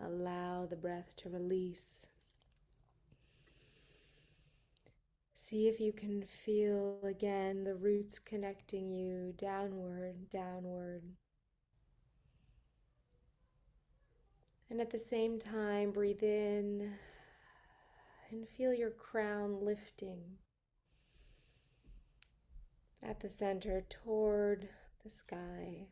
Allow the breath to release. See if you can feel again the roots connecting you downward, downward. And at the same time, breathe in and feel your crown lifting at the center toward the sky.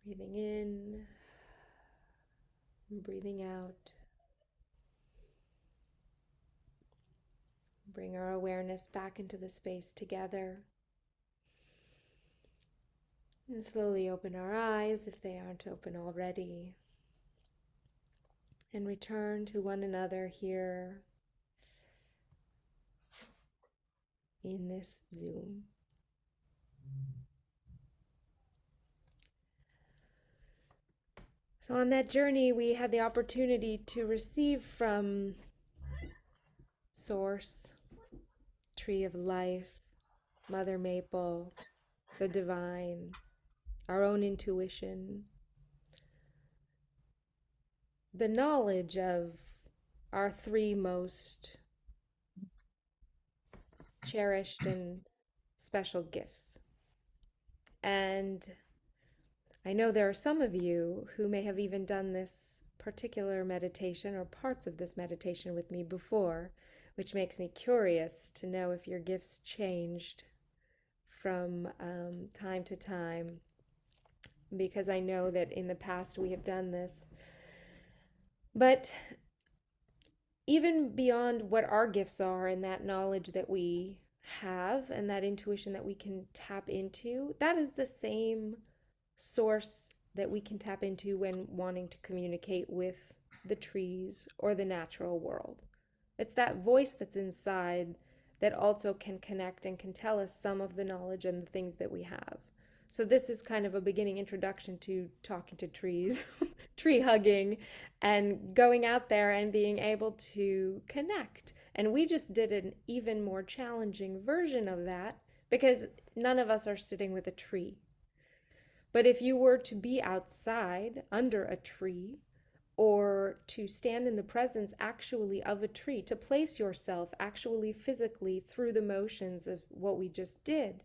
Breathing in, and breathing out. Bring our awareness back into the space together. And slowly open our eyes if they aren't open already. And return to one another here in this Zoom. So on that journey, we had the opportunity to receive from Source, Tree of Life, Mother Maple, the Divine, our own intuition, the knowledge of our three most cherished and special gifts. And I know there are some of you who may have even done this particular meditation or parts of this meditation with me before, which makes me curious to know if your gifts changed from time to time, because I know that in the past we have done this. But even beyond what our gifts are and that knowledge that we have and that intuition that we can tap into, that is the same source that we can tap into when wanting to communicate with the trees or the natural world. It's that voice that's inside that also can connect and can tell us some of the knowledge and the things that we have. So this is kind of a beginning introduction to talking to trees, tree hugging, and going out there and being able to connect. And we just did an even more challenging version of that because none of us are sitting with a tree. But if you were to be outside under a tree, or to stand in the presence actually of a tree, to place yourself actually physically through the motions of what we just did,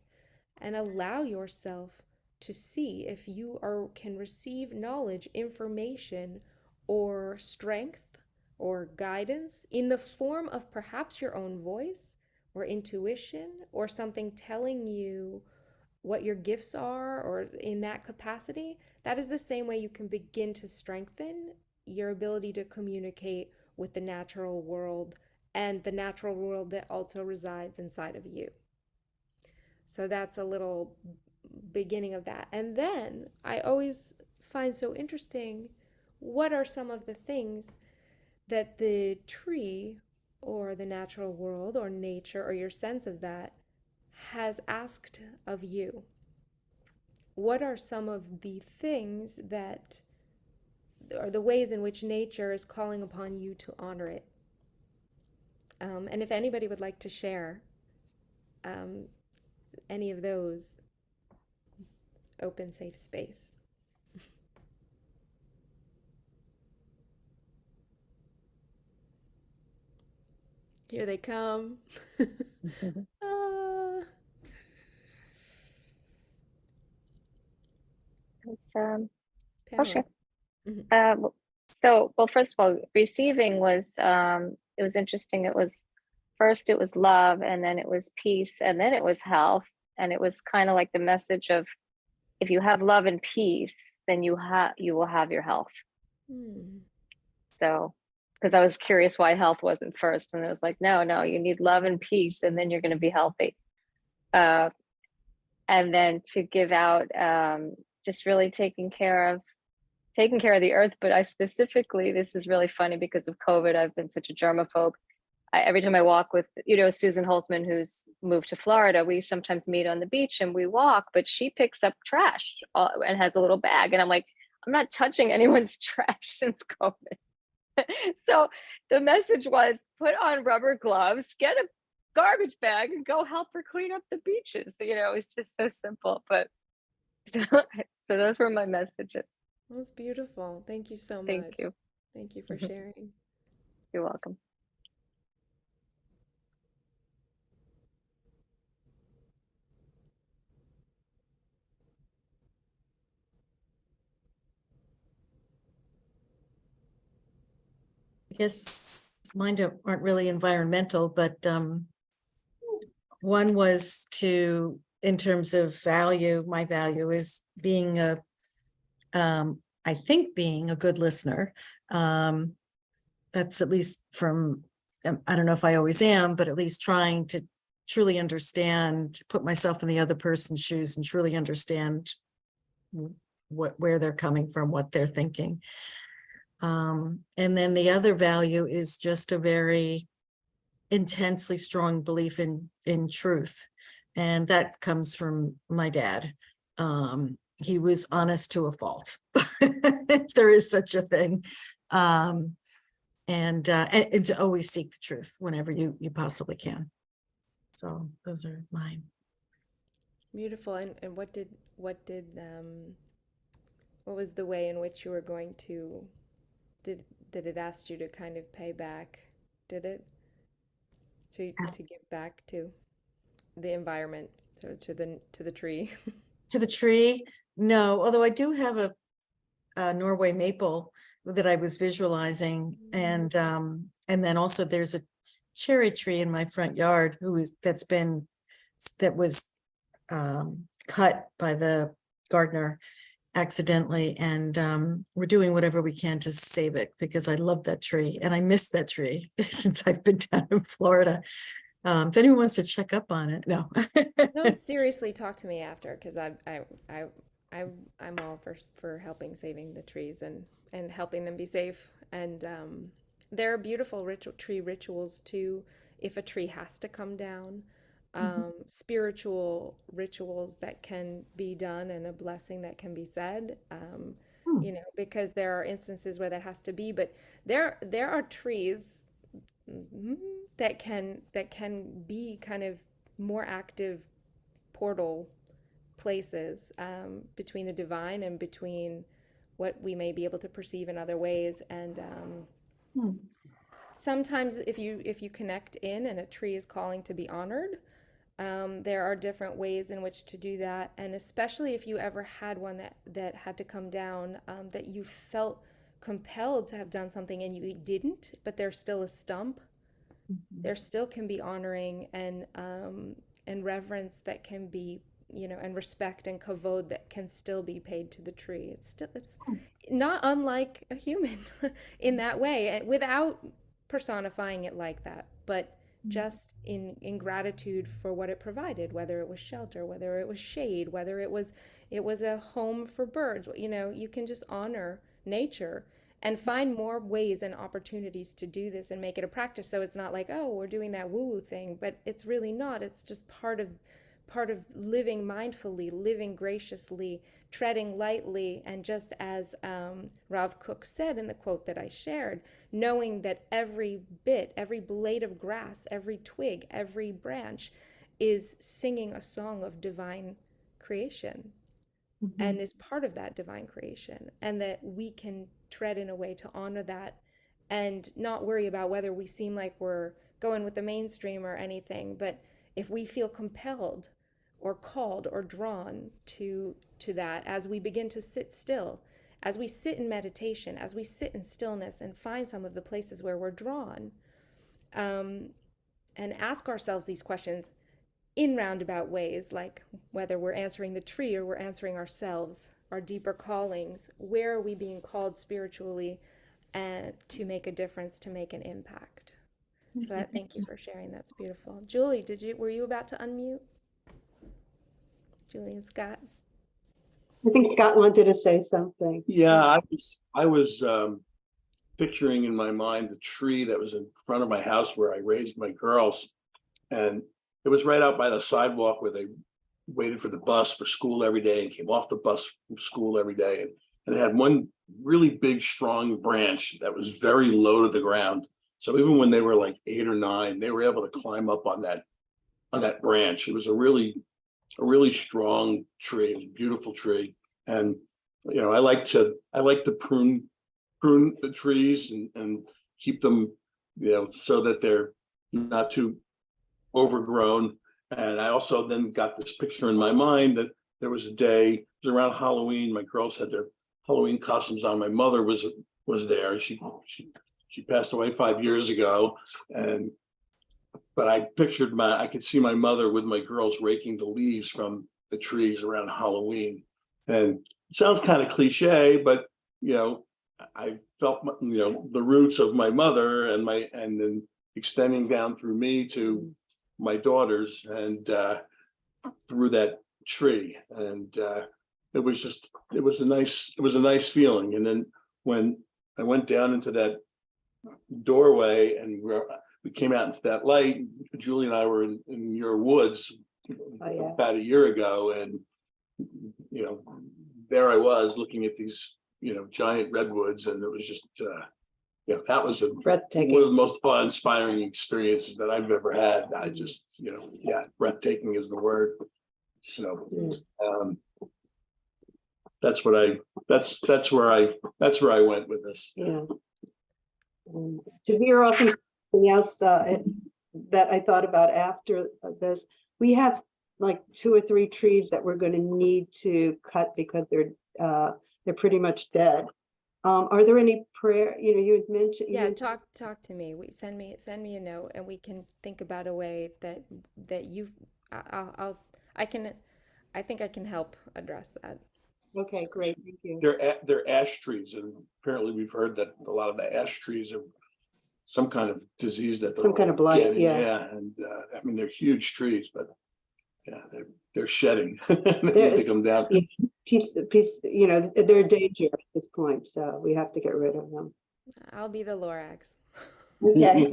and allow yourself to see if you can receive knowledge, information, or strength, or guidance in the form of perhaps your own voice, or intuition, or something telling you what your gifts are, or in that capacity. That is the same way you can begin to strengthen your ability to communicate with the natural world and the natural world that also resides inside of you. So that's a little beginning of that. And then I always find so interesting, what are some of the things that the tree or the natural world or nature or your sense of that has asked of you? What are some of the things that or the ways in which nature is calling upon you to honor it? And if anybody would like to share any of those, open, safe space. Here they come. Ah. I'll Pamela. share. Mhm. Well, first of all, receiving was, it was interesting. First it was love, and then it was peace, and then it was health. And it was kind of like the message of, if you have love and peace, then you will have your health. So, because I was curious why health wasn't first, and it was like, no, you need love and peace, and then you're going to be healthy. And then to give out, just really taking care of the earth. But I specifically, this is really funny because of COVID, I've been such a germaphobe. Every time I walk with, Susan Holzman, who's moved to Florida, we sometimes meet on the beach and we walk, but she picks up trash and has a little bag. And I'm like, I'm not touching anyone's trash since COVID. So the message was, put on rubber gloves, get a garbage bag, and go help her clean up the beaches. It was just so simple. But so those were my messages. That's beautiful. Thank you so much. Thank you. Thank you for sharing. You're welcome. I guess mine aren't really environmental, but one was in terms of value, my value is being a I think being a good listener. That's at least from, I don't know if I always am, but at least trying to truly understand, put myself in the other person's shoes and truly understand where they're coming from, what they're thinking. And then the other value is just a very intensely strong belief in truth. And that comes from my dad. He was honest to a fault. If there is such a thing. And to always seek the truth whenever you possibly can. So those are mine. Beautiful. And what was the way in which you were going to, did it ask you to kind of pay back? Did it? To give back to the environment, so to the tree. To the tree? No, although I do have a Norway maple that I was visualizing, and then also there's a cherry tree in my front yard that was cut by the gardener accidentally, and we're doing whatever we can to save it because I love that tree and I miss that tree since I've been down in Florida. If anyone wants to check up on it, no. No, seriously, talk to me after, because I'm all for helping saving the trees and helping them be safe. And there are beautiful tree rituals too. If a tree has to come down, spiritual rituals that can be done and a blessing that can be said. Because there are instances where that has to be, but there are trees that can be kind of more active portal places between the divine and between what we may be able to perceive in other ways. And sometimes if you connect in and a tree is calling to be honored, there are different ways in which to do that. And especially if you ever had one that had to come down, that you felt compelled to have done something and you didn't, but there's still a stump. There still can be honoring and reverence that can be, and respect and kavod that can still be paid to the tree. It's not unlike a human in that way, and without personifying it like that, but just in gratitude for what it provided, whether it was shelter, whether it was shade, whether it was a home for birds. You can just honor nature and find more ways and opportunities to do this and make it a practice. So it's not like, oh, we're doing that woo-woo thing, but it's really not. It's just part of living mindfully, living graciously, treading lightly, and just as Rav Kook said in the quote that I shared, knowing that every blade of grass, every twig, every branch is singing a song of divine creation and is part of that divine creation, and that we can tread in a way to honor that and not worry about whether we seem like we're going with the mainstream or anything. But if we feel compelled or called or drawn to that, as we begin to sit still, as we sit in meditation, as we sit in stillness and find some of the places where we're drawn, and ask ourselves these questions in roundabout ways, like whether we're answering the tree or we're answering ourselves, our deeper callings, where are we being called spiritually and to make a difference, to make an impact. So thank you for sharing. That's beautiful. Julie, were you about to unmute? Julie and Scott. I think Scott wanted to say something. Yeah, I was picturing in my mind the tree that was in front of my house where I raised my girls, and it was right out by the sidewalk where they waited for the bus for school every day and came off the bus from school every day. And it had one really big, strong branch that was very low to the ground. So even when they were like 8 or 9, they were able to climb up on that branch. It was a really strong tree, a beautiful tree. And I like to prune the trees and keep them, so that they're not too overgrown. And I also then got this picture in my mind that there was a day, it was around Halloween, my girls had their Halloween costumes on. My mother was there. She passed away 5 years ago, but I could see my mother with my girls raking the leaves from the trees around Halloween. And it sounds kind of cliche, but I felt the roots of my mother and then extending down through me to my daughters and through that tree. And it was a nice feeling. And then when I went down into that doorway and we came out into that light, Julie and I were in your woods about a year ago, and there I was looking at these giant redwoods, and it was just that was Breathtaking. one of the most awe-inspiring experiences that I've ever had. I just breathtaking is the word. So that's where I went with this. Yeah. To veer off into something else that I thought about after this, we have like 2 or 3 trees that we're going to need to cut because they're pretty much dead. Are there any prayer? You had mentioned. Yeah, talk to me. Send me a note, and we can think about a way that I think I can help address that. Okay, great, thank you. They're ash trees, and apparently we've heard that a lot of the ash trees have some kind of disease that they're Some kind of blight, getting. yeah. And I mean they're huge trees, but they're shedding. They need to come down. Piece, they're a danger at this point, so we have to get rid of them. I'll be the Lorax Okay.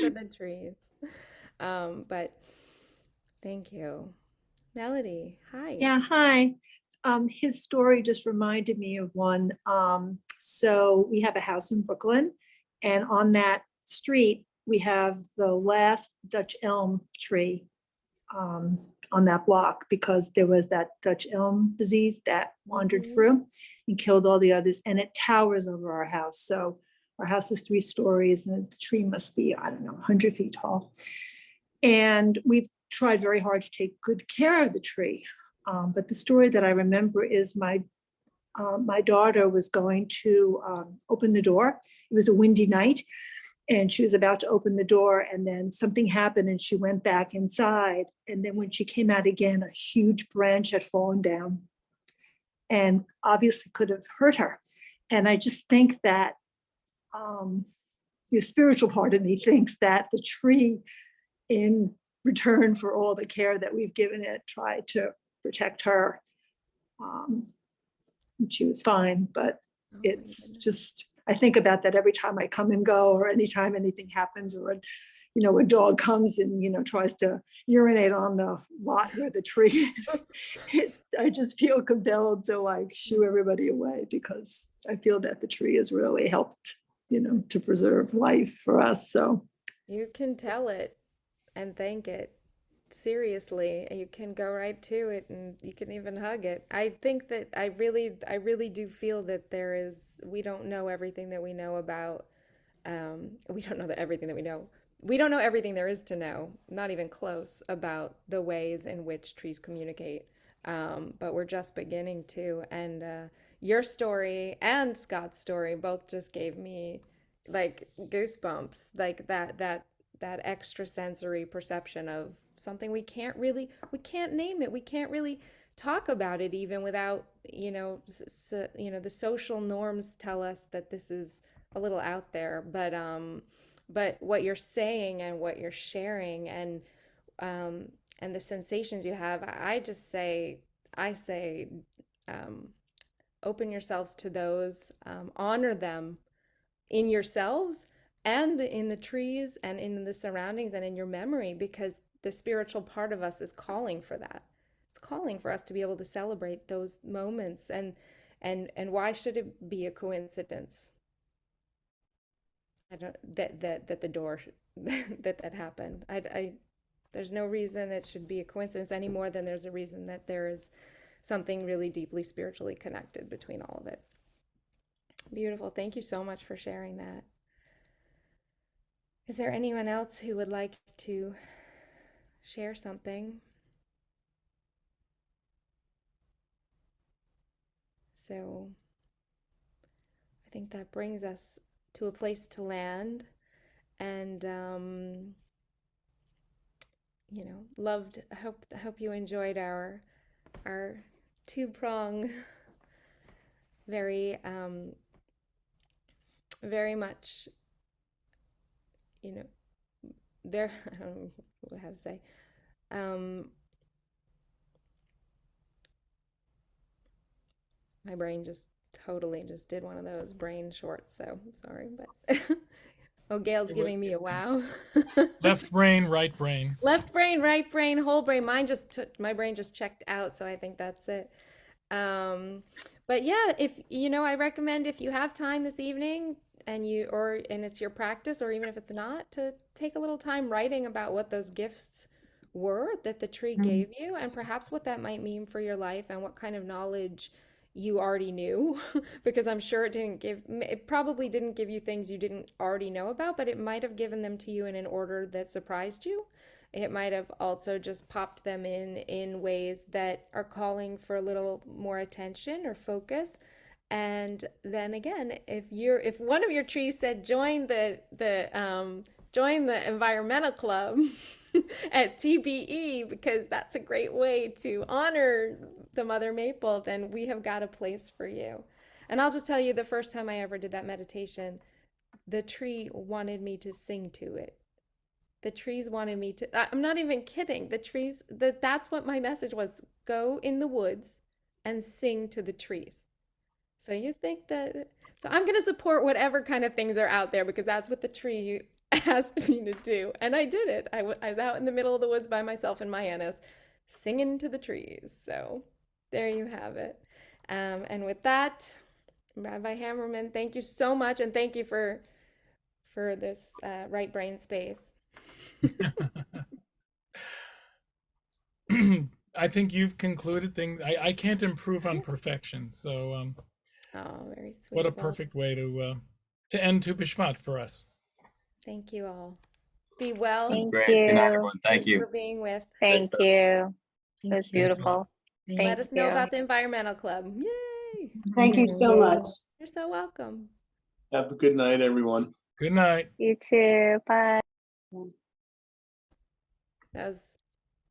for the trees. But thank you. Melody, hi. Yeah, hi. His story just reminded me of one. So we have a house in Brooklyn, and on that street, we have the last Dutch elm tree on that block, because there was that Dutch elm disease that wandered through and killed all the others, and it towers over our house. So our house is 3 stories, and the tree must be, I don't know, 100 feet tall. And we've tried very hard to take good care of the tree. But the story that I remember is my daughter was going to open the door. It was a windy night, and she was about to open the door, and then something happened, and she went back inside. And then when she came out again, a huge branch had fallen down and obviously could have hurt her. And I just think that the spiritual part of me thinks that the tree, in return for all the care that we've given it, tried to protect her. She was fine, but it's just, I think about that every time I come and go, or anytime anything happens, or a dog comes and tries to urinate on the lot where the tree is. I just feel compelled to shoo everybody away, because I feel that the tree has really helped to preserve life for us. So You can tell it and thank it. Seriously, you can go right to it, and you can even hug it. I think that I really do feel that we don't know everything that we know about. We don't know everything that we know. We don't know everything there is to know, not even close, about the ways in which trees communicate. But we're just beginning to. And your story and Scott's story both just gave me like goosebumps, like that extrasensory perception of something we can't name it. We can't really talk about it even without, the social norms tell us that this is a little out there. But what you're saying and what you're sharing and the sensations you have, I say, open yourselves to those, honor them in yourselves and in the trees and in the surroundings and in your memory, because the spiritual part of us is calling for that. It's calling for us to be able to celebrate those moments. And why should it be a coincidence? I don't that the door that happened. There's no reason it should be a coincidence any more than there's a reason that there is something really deeply spiritually connected between all of it. Beautiful. Thank you so much for sharing that. Is there anyone else who would like to share something? So I think that brings us to a place to land, and I hope you enjoyed our two-prong, very, very much, you know, there, I don't know how to say, my brain just totally just did one of those brain shorts, so I'm sorry, but oh, Gail's giving me a wow. Left brain, right brain. Left brain, right brain, whole brain. My brain just checked out, so I think that's it. But yeah, if you know, I recommend if you have time this evening and it's your practice, or even if it's not, to take a little time writing about what those gifts were that the tree gave you, and perhaps what that might mean for your life and what kind of knowledge you already knew, because I'm sure it probably didn't give you things you didn't already know about, but it might have given them to you in an order that surprised you. It might have also just popped them in ways that are calling for a little more attention or focus. And then again, if one of your trees said join the environmental club at TBE, because that's a great way to honor the mother maple, then we have got a place for you. And I'll just tell you, the first time I ever did that meditation, the tree wanted me to sing to it. The trees wanted me to, I'm not even kidding. That's what my message was. Go in the woods and sing to the trees. So I'm going to support whatever kind of things are out there, because that's what the tree asked me to do. And I did it. I was out in the middle of the woods by myself in Miamis, singing to the trees. So there you have it. And with that, Rabbi Hammerman, thank you so much. And thank you for this right brain space. I think you've concluded things. I can't improve on perfection. So Oh, very sweet. what a Well, perfect way to end Tu B'Shvat for us. thank you all. Be well. Thank Great. Good night, you. everyone. Thank Thanks you. for being with. Thank stuff. you. It was Thank you. beautiful. Let Thank us know you. about the environmental club. Yay! Thank you so much. You're so welcome. Have a good night, everyone. Good night. You too. Bye. That was